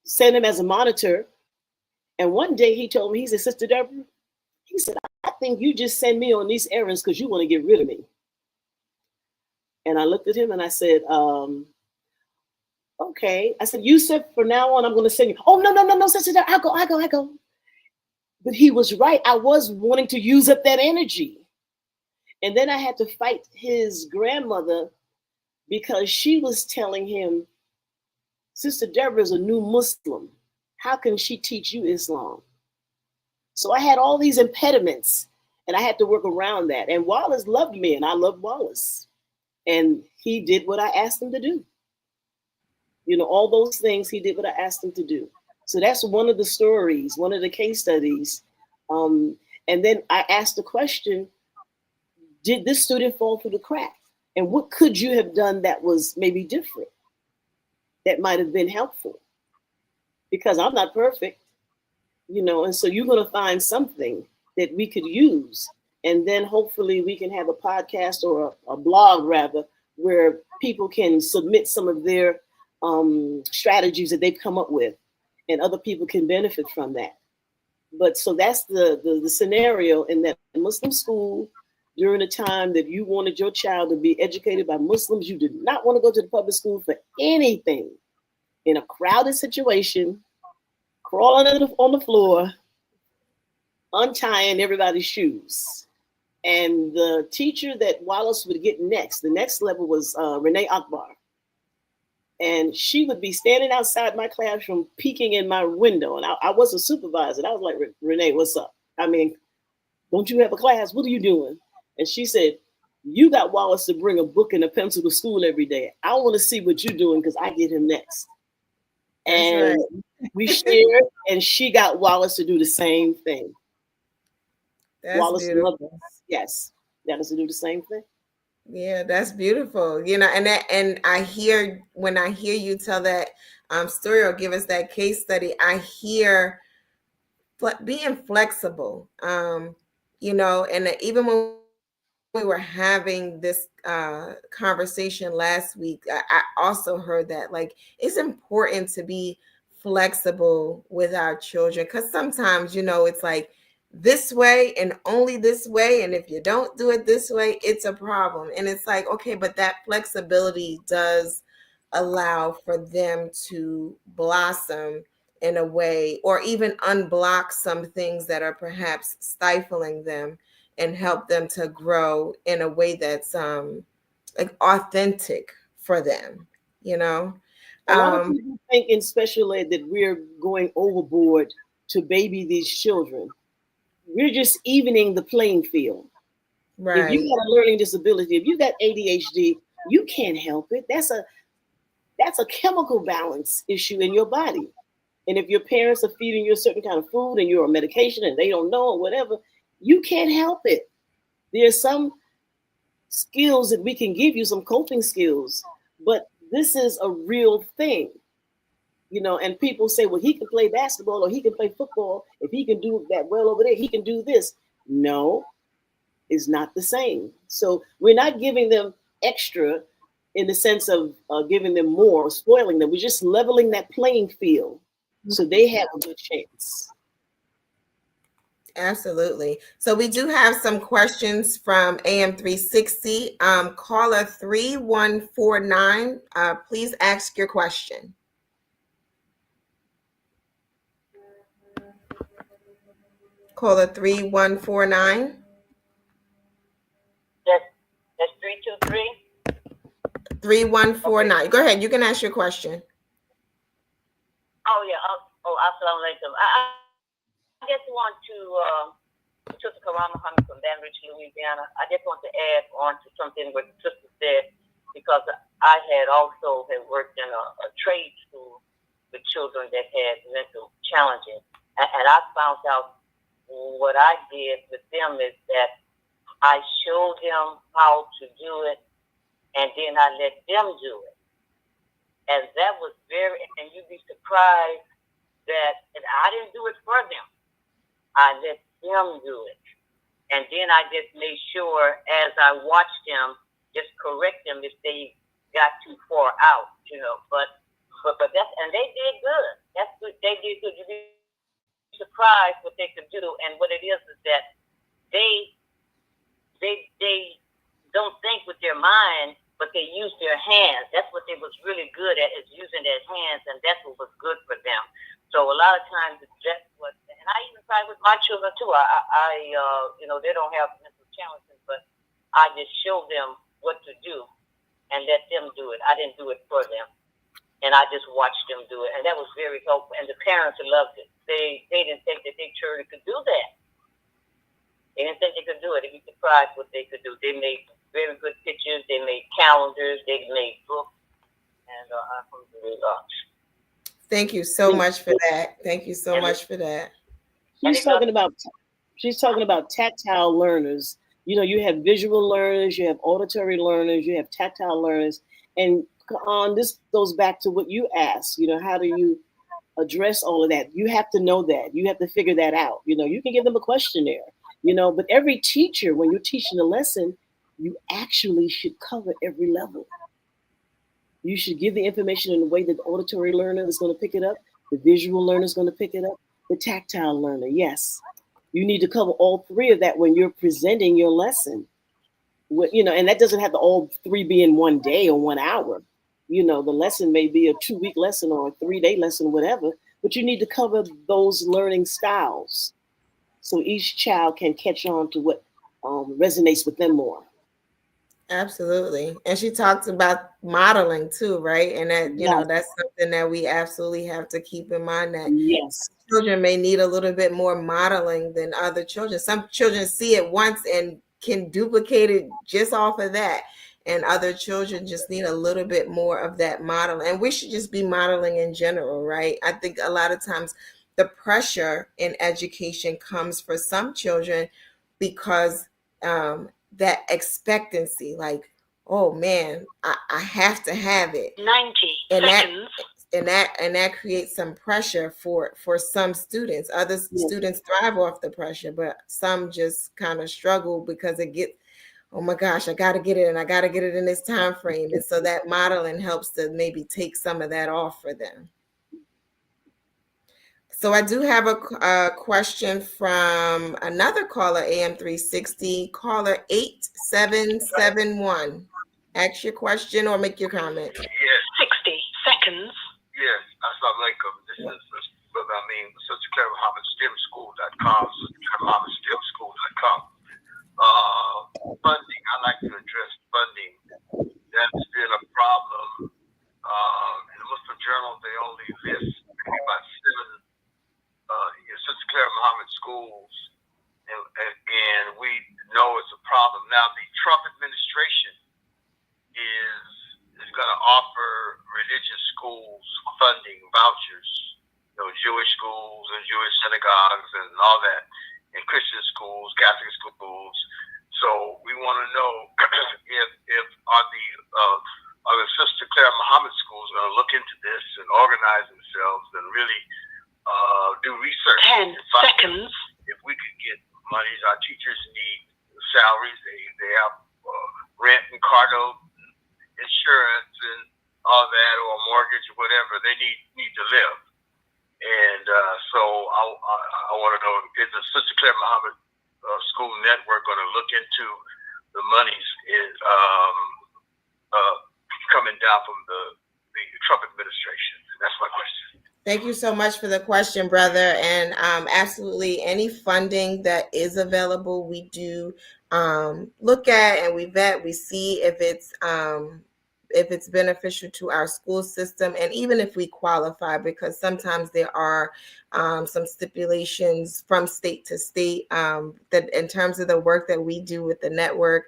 Send him as a monitor. And one day he told me, he said, Sister Deborah, he said, I think you just send me on these errands because you want to get rid of me. And I looked at him and I said, okay. I said, you said from now on, I'm going to send you. Oh, no, Sister Deborah, I go. But he was right. I was wanting to use up that energy. And then I had to fight his grandmother because she was telling him, Sister Deborah is a new Muslim. How can she teach you Islam? So I had all these impediments and I had to work around that. And Wallace loved me and I loved Wallace. And he did what I asked him to do. You know, all those things, he did what I asked him to do. So that's one of the stories, one of the case studies. And then I asked the question, did this student fall through the crack? And what could you have done that was maybe different, that might have been helpful? Because I'm not perfect, you know, and so you're going to find something that we could use. And then hopefully we can have a podcast or a blog rather, where people can submit some of their strategies that they've come up with and other people can benefit from that. But so that's the scenario in that Muslim school during the time that you wanted your child to be educated by Muslims. You did not want to go to the public school for anything. In a crowded situation, crawling on the floor, untying everybody's shoes. And the teacher that Wallace would get next, the next level was Renee Akbar. And she would be standing outside my classroom, peeking in my window. And I was a supervisor. And I was like, Renee, what's up? I mean, don't you have a class? What are you doing? And she said, you got Wallace to bring a book and a pencil to school every day. I want to see what you're doing because I get him next. And we shared, and she got Wallace to do the same thing. That's Wallace beautiful. loved us. Yes, got us to do the same thing. Yeah, that's beautiful. You know, and I hear when I hear you tell that story or give us that case study, I hear being flexible. You know, and even when we were having this conversation last week, I also heard that like it's important to be flexible with our children because sometimes, you know, it's like this way and only this way. And if you don't do it this way, it's a problem. And it's like, okay, but that flexibility does allow for them to blossom in a way or even unblock some things that are perhaps stifling them and help them to grow in a way that's like authentic for them, you know. A lot of people think in special ed that we're going overboard to baby these children. We're just evening the playing field. Right. If you got a learning disability, if you got ADHD, you can't help it. That's a chemical balance issue in your body. And if your parents are feeding you a certain kind of food and you're on medication and they don't know or whatever, you can't help it. There's some skills that we can give you, some coping skills, but this is a real thing. And people say, well, he can play basketball or he can play football. If he can do that well over there, he can do this. No, it's not the same. So we're not giving them extra in the sense of giving them more or spoiling them. We're just leveling that playing field so they have a good chance. Absolutely. So we do have some questions from AM360. Caller 3149, please ask your question. Caller 3149. That's 323. 3149. Okay. Go ahead. You can ask your question. Oh yeah. Assalamu alaikum. I just want to Karama Muhammad from Baton Rouge, Louisiana. I just want to add on to something what the sister said, because I had worked in a trade school with children that had mental challenges, and I found out what I did with them is that I showed them how to do it, and then I let them do it. And that was and you'd be surprised that and I didn't do it for them. I let them do it. And then I just made sure as I watched them, just correct them if they got too far out, But that's, and they did good. That's good. They did good. You'd be surprised what they could do. And what it is that they don't think with their mind, but they use their hands. That's what they was really good at, is using their hands, and that's what was good for them. So a lot of times that's what, and I even try with my children too. They don't have mental challenges, but I just show them what to do and let them do it. I didn't do it for them, and I just watched them do it, and that was very helpful. And the parents loved it. They didn't think that their children could do that. They didn't think they could do it. They'd be surprised what they could do. They made very good pictures. They made calendars. They made books. And Thank you so much for that. Thank you so much for that. She's talking about tactile learners. You have visual learners, you have auditory learners, you have tactile learners. And this goes back to what you asked, how do you address all of that? You have to know that. You have to figure that out. You can give them a questionnaire, but every teacher, when you're teaching a lesson, you actually should cover every level. You should give the information in a way that the auditory learner is going to pick it up, the visual learner is going to pick it up, the tactile learner, yes. You need to cover all three of that when you're presenting your lesson. And that doesn't have to all three be in one day or 1 hour. The lesson may be a 2-week lesson or a 3-day lesson, whatever, but you need to cover those learning styles so each child can catch on to what resonates with them more. Absolutely. And she talks about modeling too, right? And that, that's something that we absolutely have to keep in mind, that yes, children may need a little bit more modeling than other children. Some children see it once and can duplicate it just off of that. And other children just need a little bit more of that modeling. And we should just be modeling in general, right? I think a lot of times the pressure in education comes for some children because that expectancy, like, oh man, I have to have it. 90 and seconds. That creates some pressure for some students. Other students thrive off the pressure, but some just kind of struggle because it gets, oh my gosh, I got to get it, and I got to get it in this time frame. And so that modeling helps to maybe take some of that off for them. So I do have a question from another caller, AM360, caller 8771. Ask your question or make your comment. Yes. 60 seconds. Yes. Assalamu alaikum. This is Sister Clara Muhammad, STEMschool.com, SisterClaraMuhammadSTEMschool.com. Funding. I like to address funding. That's been a problem. In the Muslim Journal, they only list maybe about 7 Sister Clara Muhammad schools, and we know it's a problem. Now, the Trump administration is going to offer religious schools funding vouchers, Jewish schools and Jewish synagogues and all that, and Christian schools, Catholic schools. So we want to know if are the Sister Claire Muhammad schools going to look into this and organize themselves and really do research. 10 seconds. If we could get monies, our teachers need salaries. They have rent and car note, insurance and all that, or mortgage or whatever. They need to live. And so I want to know, is the Sister Claire Muhammad School Network going to look into the monies coming down from the Trump administration? That's my question. Thank you so much for the question, brother. And absolutely, any funding that is available, we do look at and we vet. We see if it's beneficial to our school system, and even if we qualify, because sometimes there are some stipulations from state to state that in terms of the work that we do with the network,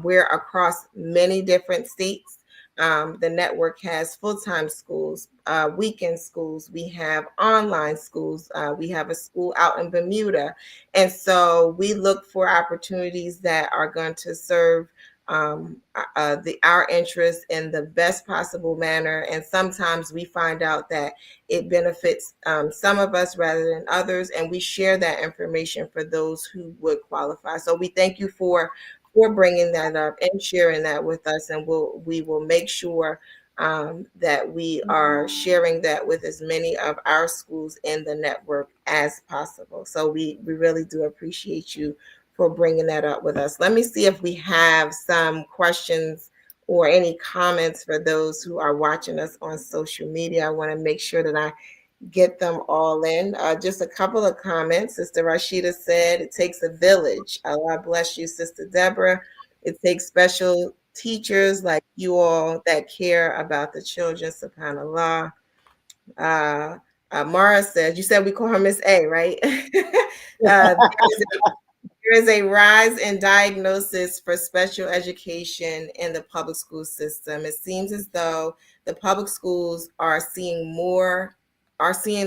we're across many different states. The network has full-time schools, weekend schools, we have online schools, we have a school out in Bermuda. And so we look for opportunities that are going to serve our interests in the best possible manner. And sometimes we find out that it benefits some of us rather than others, and we share that information for those who would qualify. So we thank you for bringing that up and sharing that with us, and we will make sure that we are sharing that with as many of our schools in the network as possible. So we really do appreciate you for bringing that up with us. Let me see if we have some questions or any comments for those who are watching us on social media. I want to make sure that I get them all in. Just a couple of comments. Sister Rashida said, it takes a village. Allah bless you, Sister Deborah. It takes special teachers like you all that care about the children, subhanAllah. Mara said, you said we call her Miss A, right? There is a rise in diagnosis for special education in the public school system. It seems as though the public schools are seeing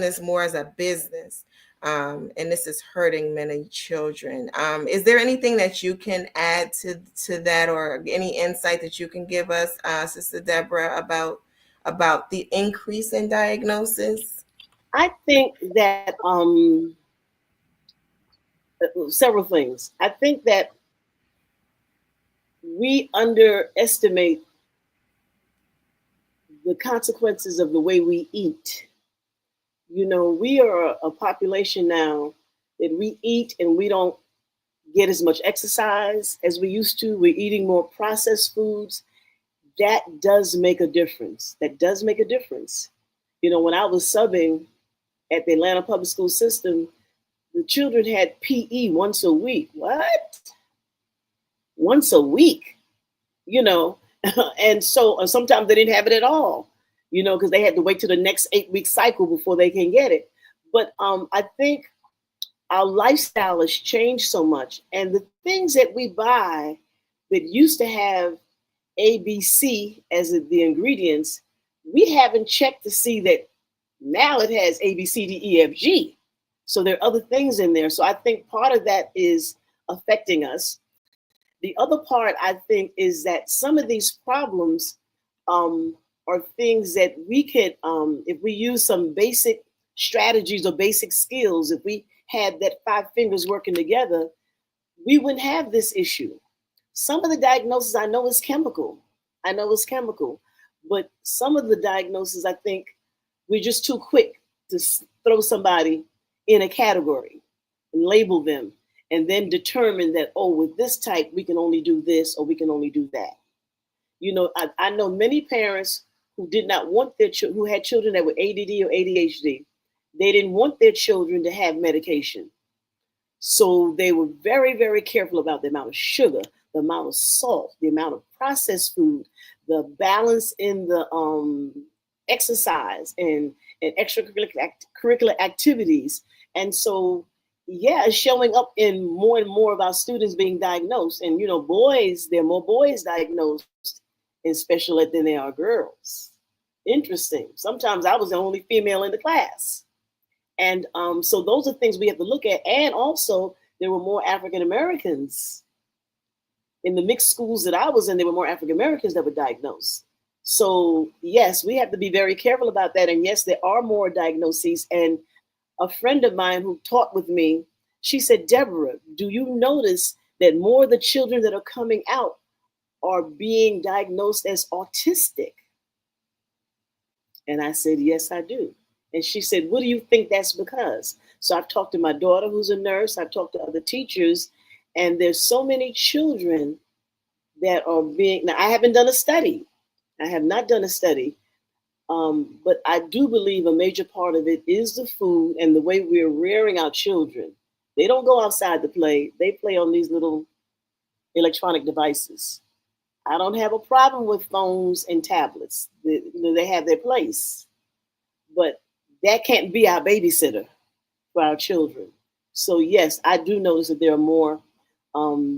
this more as a business, and this is hurting many children. Is there anything that you can add to that, or any insight that you can give us, Sister Deborah, about the increase in diagnosis? I think that several things. I think that we underestimate the consequences of the way we eat. We are a population now that we eat and we don't get as much exercise as we used to. We're eating more processed foods. That does make a difference. When I was subbing at the Atlanta public school system, the children had PE once a week. What? Once a week, and so sometimes they didn't have it at all, because they had to wait till the next 8-week cycle before they can get it. But I think our lifestyle has changed so much, and the things that we buy that used to have ABC as the ingredients, we haven't checked to see that now it has A, B, C, D, E, F, G. So there are other things in there. So I think part of that is affecting us. The other part, I think, is that some of these problems are things that we could, if we use some basic strategies or basic skills, if we had that 5 fingers working together, we wouldn't have this issue. Some of the diagnosis I know is chemical. But some of the diagnosis, I think, we're just too quick to throw somebody in a category and label them, and then determine that, with this type, we can only do this or we can only do that. I know many parents who did not want who had children that were ADD or ADHD. They didn't want their children to have medication. So they were very, very careful about the amount of sugar, the amount of salt, the amount of processed food, the balance in the exercise and extracurricular activities. And so, it's showing up in more and more of our students being diagnosed. And, there are more boys diagnosed in special ed than there are girls. Interesting. Sometimes I was the only female in the class. And so those are things we have to look at. And also, there were more African Americans in the mixed schools that I was in. There were more African Americans that were diagnosed. So yes, we have to be very careful about that. And yes, there are more diagnoses. And a friend of mine who taught with me, she said, Deborah, do you notice that more of the children that are coming out are being diagnosed as autistic? And I said, yes, I do. And she said, what do you think that's because? So I've talked to my daughter, who's a nurse. I've talked to other teachers, and there's so many children that are being, now I haven't done a study. I have not done a study, but I do believe a major part of it is the food and the way we're rearing our children. They don't go outside to play. They play on these little electronic devices. I don't have a problem with phones and tablets. They have their place, but that can't be our babysitter for our children. So yes, I do notice that there are more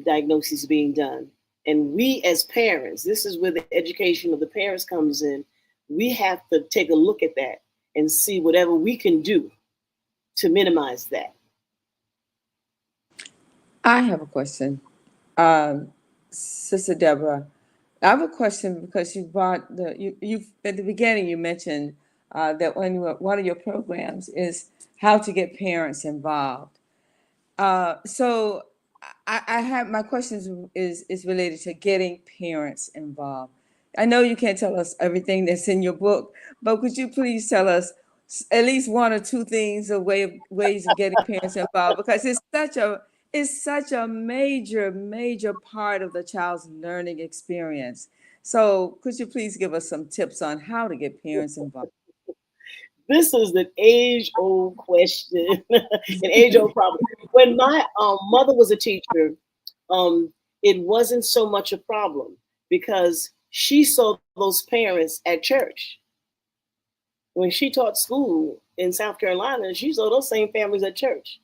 diagnoses being done. And we as parents, this is where the education of the parents comes in. We have to take a look at that and see whatever we can do to minimize that. I have a question. Sister Deborah, I have a question because you brought you at the beginning you mentioned that one of your programs is how to get parents involved. So I have my question is related to getting parents involved. I know you can't tell us everything that's in your book, but could you please tell us at least one or two things, ways of getting parents involved, because it's such a major part of the child's learning experience. So could you please give us some tips on how to get parents involved? This is an age-old question, an age-old problem. When my mother was a teacher, it wasn't so much a problem because she saw those parents at church. When she taught school in South Carolina, she saw those same families at church.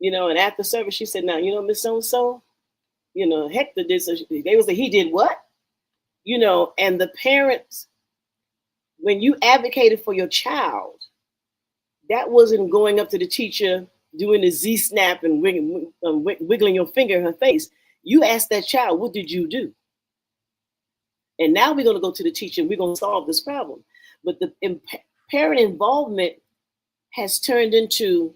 And after service, she said, now, Miss So-and-so, Hector did, so they was like, he did what? And the parents, when you advocated for your child, that wasn't going up to the teacher doing the Z snap and wiggling your finger in her face. You asked that child, what did you do? And now we're going to go to the teacher and we're going to solve this problem. But the parent involvement has turned into,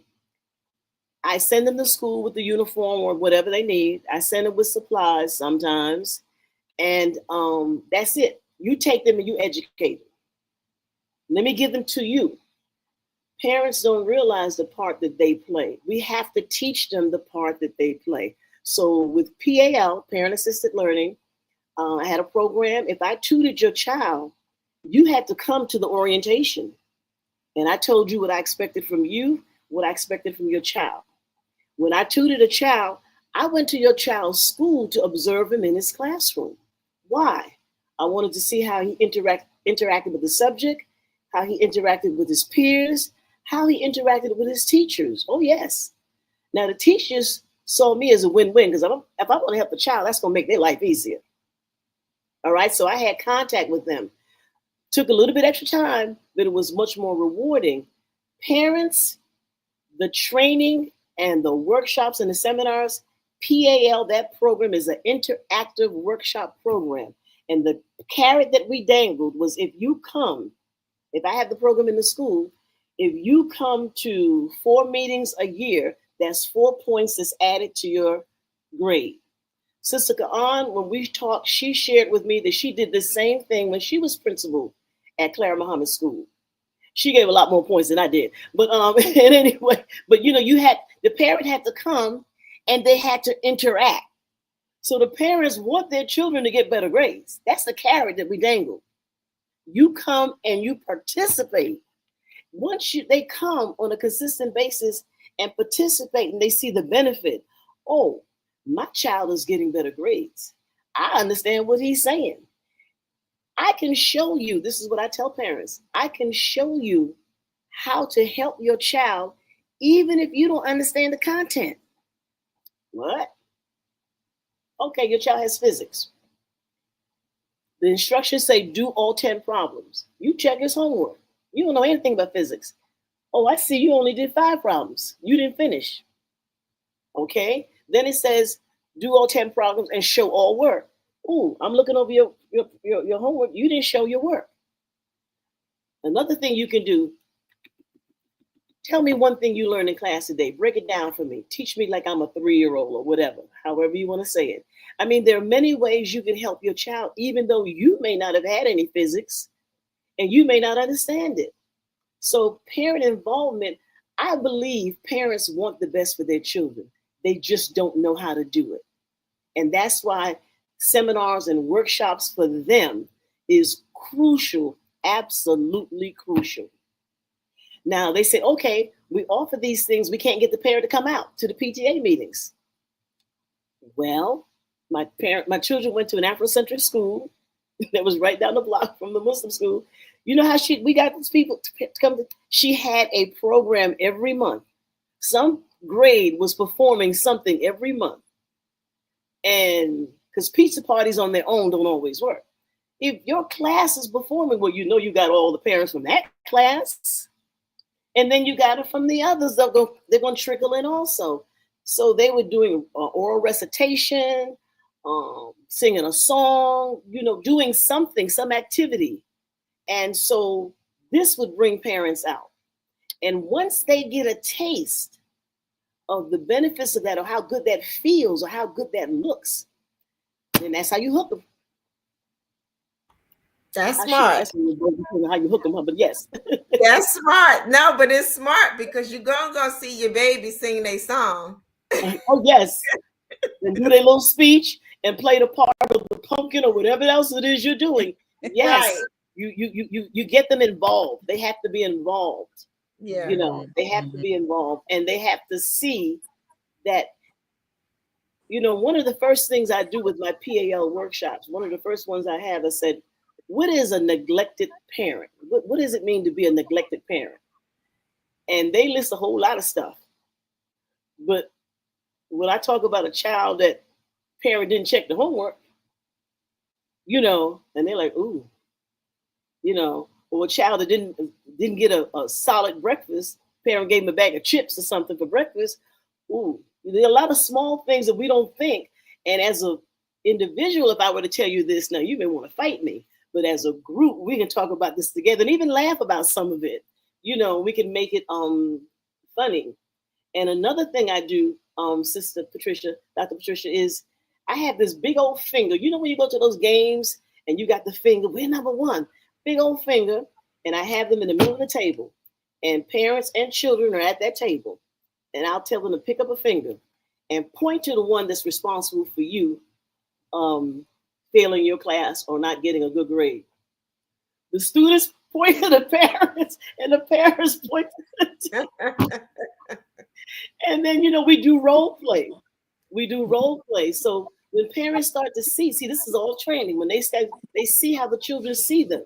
I send them to school with the uniform or whatever they need. I send them with supplies sometimes. And that's it. You take them and you educate them. Let me give them to you. Parents don't realize the part that they play. We have to teach them the part that they play. So with PAL, Parent Assisted Learning, I had a program. If I tutored your child, you had to come to the orientation. And I told you what I expected from you, what I expected from your child. When I tutored a child, I went to your child's school to observe him in his classroom. Why? I wanted to see how he interacted with the subject, how he interacted with his peers, how he interacted with his teachers. Oh, yes. Now, the teachers saw me as a win-win because if I want to help a child, that's going to make their life easier. All right. So I had contact with them. Took a little bit extra time, but it was much more rewarding. Parents, the training and the workshops and the seminars, PAL, that program is an interactive workshop program. And the carrot that we dangled was if I have the program in the school, if you come to 4 meetings a year, that's 4 points that's added to your grade. Sister Ka'an, when we talked, she shared with me that she did the same thing when she was principal at Clara Muhammad School. She gave a lot more points than I did. But and anyway, but the parent had to come and they had to interact. So the parents want their children to get better grades. That's the carrot that we dangle. You come and you participate. Once they come on a consistent basis and participate and they see the benefit, oh, my child is getting better grades. I understand what he's saying. I can show you, this is what I tell parents, I can show you how to help your child even if you don't understand the content. What? Okay, your child has physics. The instructions say do all 10 problems. You check his homework. You don't know anything about physics. Oh, I see you only did 5 problems. You didn't finish. Okay. Then it says do all 10 problems and show all work. Ooh, I'm looking over your homework. You didn't show your work. Another thing you can do, tell me one thing you learned in class today. Break it down for me. Teach me like I'm a 3-year-old or whatever, however you want to say it. I mean, there are many ways you can help your child, even though you may not have had any physics and you may not understand it. So parent involvement, I believe parents want the best for their children. They just don't know how to do it. And that's why seminars and workshops for them is crucial, absolutely crucial. Now they say, okay, we offer these things. We can't get the parent to come out to the PTA meetings. Well, my children went to an Afrocentric school that was right down the block from the Muslim school. You know how we got these people to come to, she had a program every month. Some grade was performing something every month. And because pizza parties on their own don't always work. If your class is performing, well, you know you got all the parents from that class. And then you got it from the others. They're going to trickle in also. So they were doing oral recitation, singing a song, doing something, some activity. And so this would bring parents out. And once they get a taste of the benefits of that, or how good that feels, or how good that looks, then that's how you hook them. That's smart. How you hook them up, but yes. That's smart. No, but it's smart because you're going to go see your baby sing their song. Oh, yes. And do their little speech and play the part of the pumpkin or whatever else it is you're doing. Yes. Right. You get them involved. They have to be involved. Yeah. They have to be involved, and they have to see that, one of the first things I do with my PAL workshops, one of the first ones I have, I said, what is a neglected parent? What does it mean to be a neglected parent? And they list a whole lot of stuff. But when I talk about a child that parent didn't check the homework, and they're like, ooh, or a child that didn't get a solid breakfast, parent gave him a bag of chips or something for breakfast. Ooh, there are a lot of small things that we don't think. And as an individual, if I were to tell you this, now you may want to fight me, but as a group, we can talk about this together and even laugh about some of it. We can make it funny. And another thing I do, Sister Patricia, Dr. Patricia, is I have this big old finger. When you go to those games and you got the finger, we're number one, big old finger, and I have them in the middle of the table. And parents and children are at that table. And I'll tell them to pick up a finger and point to the one that's responsible for you failing your class or not getting a good grade. The students point to the parents, and the parents point to the And then, we do role play. So when parents start to see, this is all training. When they see how the children see them.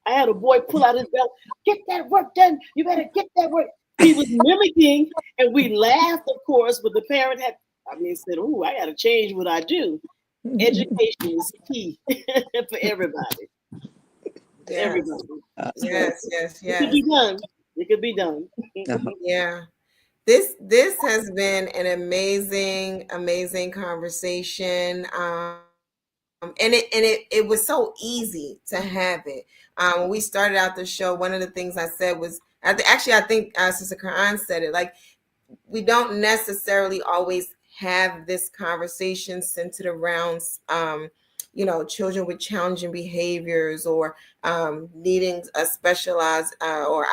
I had a boy pull out his belt, get that work done. You better get that work. He was mimicking, and we laughed, of course, but the parent said, ooh, I got to change what I do. Education is key for everybody. Yes. Everybody. Yes. It could be done. It could be done. Yeah. This has been an amazing conversation. And it was so easy to have it. When we started out the show, one of the things I said was, I think Sister Quran said it, like, we don't necessarily always have this conversation centered around, children with challenging behaviors or needing a specialized or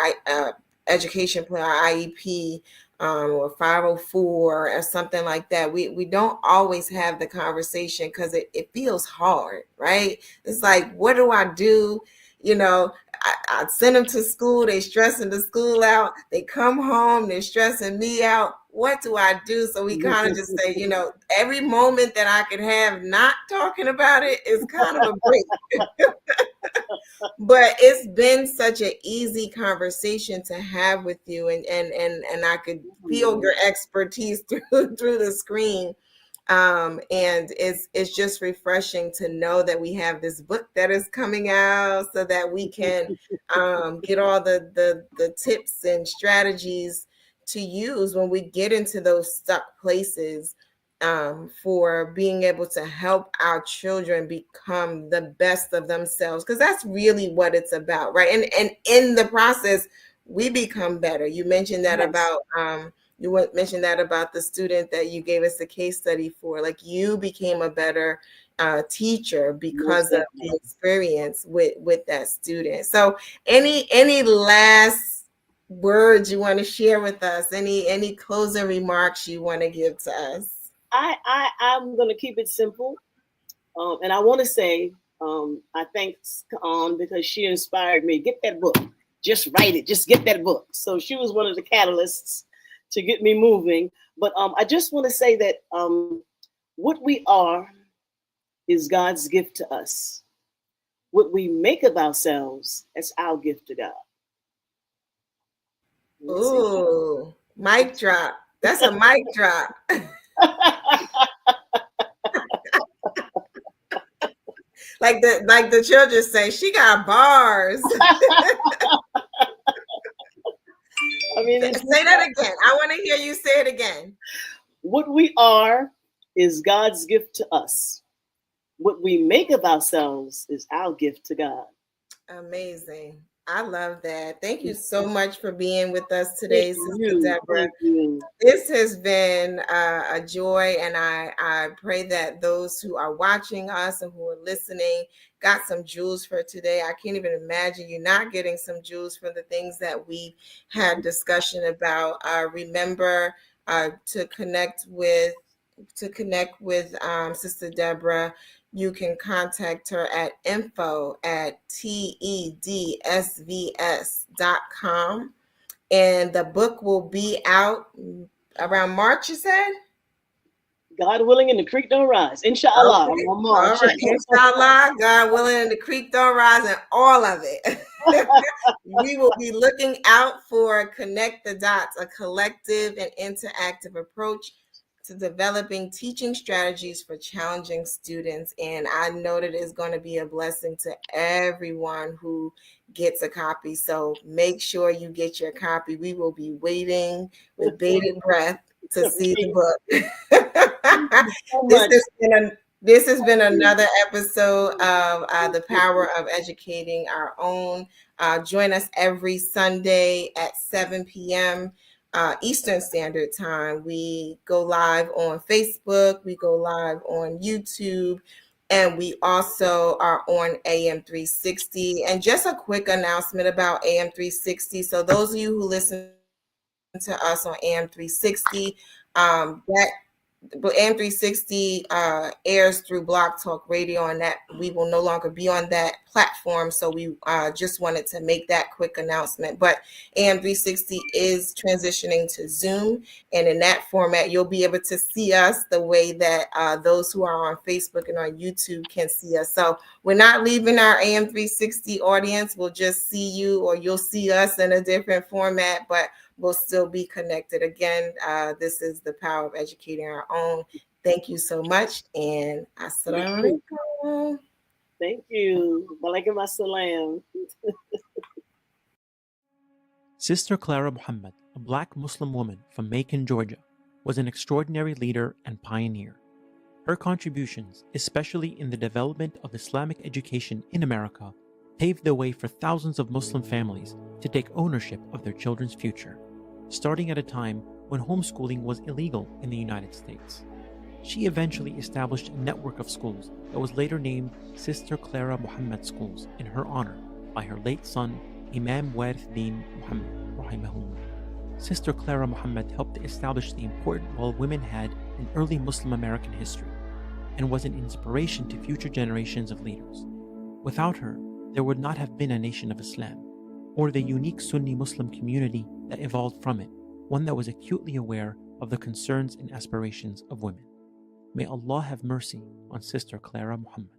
education plan, or IEP, or 504 or something like that. We don't always have the conversation because it feels hard, right? It's like, what do I do? I send them to school, they stressing the school out, they come home, they're stressing me out. What do I do? So we kind of just say, every moment that I could have not talking about it is kind of a break. But it's been such an easy conversation to have with you, and I could feel your expertise through the screen. And it's just refreshing to know that we have this book that is coming out so that we can get all the tips and strategies to use when we get into those stuck places, for being able to help our children become the best of themselves, because that's really what it's about, right? And in the process, we become better. You mentioned that Yes. about mentioned that about the student that you gave us the case study for. Like, you became a better teacher because of the experience with that student. So any last words you want to share with us? Any closing remarks you want to give to us? I'm going to keep it simple. And I want to say, I thank because she inspired me. Get that book. Just write it. Just get that book. So she was one of the catalysts to get me moving. But I just want to say that what we are is God's gift to us. What we make of ourselves, that's our gift to God. Ooh, mic drop. That's a mic drop. Like the children say, she got bars. I mean, say that again. I want to hear you say it again. What we are is God's gift to us. What we make of ourselves is our gift to God. Amazing. I love that. Thank you so much for being with us today, Sister Deborah. Thank you. This has been a joy, and I pray that those who are watching us and who are listening got some jewels for today. I can't even imagine you not getting some jewels from the things that we had discussion about. Remember to connect with Sister Deborah. You can contact her at info@tedsvs.com. And the book will be out around March, you said? God willing, and the creek don't rise. Inshallah. Okay. On March. All right. Inshallah, God willing, and the creek don't rise, and all of it. We will be looking out for Connect the Dots, a collective and interactive approach to developing teaching strategies for challenging students. And I know that it's going to be a blessing to everyone who gets a copy. So make sure you get your copy. We will be waiting with bated breath to see the book. This has been another episode of The Power of Educating Our Own. Join us every Sunday at 7 p.m. Eastern Standard Time. We go live on Facebook, we go live on YouTube, and we also are on AM 360. And just a quick announcement about AM 360. So those of you who listen to us on AM 360, that AM 360 airs through Blog Talk Radio, and that we will no longer be on that platform. So we just wanted to make that quick announcement. But AM 360 is transitioning to Zoom, and in that format, you'll be able to see us the way that those who are on Facebook and on YouTube can see us. So we're not leaving our AM 360 audience. We'll just see you, or you'll see us in a different format, but we'll still be connected. Again, this is The Power of Educating Our Own. Thank you so much, and assalamu alaikum. Thank you. Walaikum assalam. Sister Clara Muhammad, a Black Muslim woman from Macon, Georgia, was an extraordinary leader and pioneer. Her contributions, especially in the development of Islamic education in America, paved the way for thousands of Muslim families to take ownership of their children's future, starting at a time when homeschooling was illegal in the United States. She eventually established a network of schools that was later named Sister Clara Muhammad Schools in her honor by her late son, Imam Warith Din Muhammad, rahimahullah. Sister Clara Muhammad helped to establish the important role women had in early Muslim American history and was an inspiration to future generations of leaders. Without her, there would not have been a nation of Islam, or the unique Sunni Muslim community that evolved from it, one that was acutely aware of the concerns and aspirations of women. May Allah have mercy on Sister Clara Muhammad.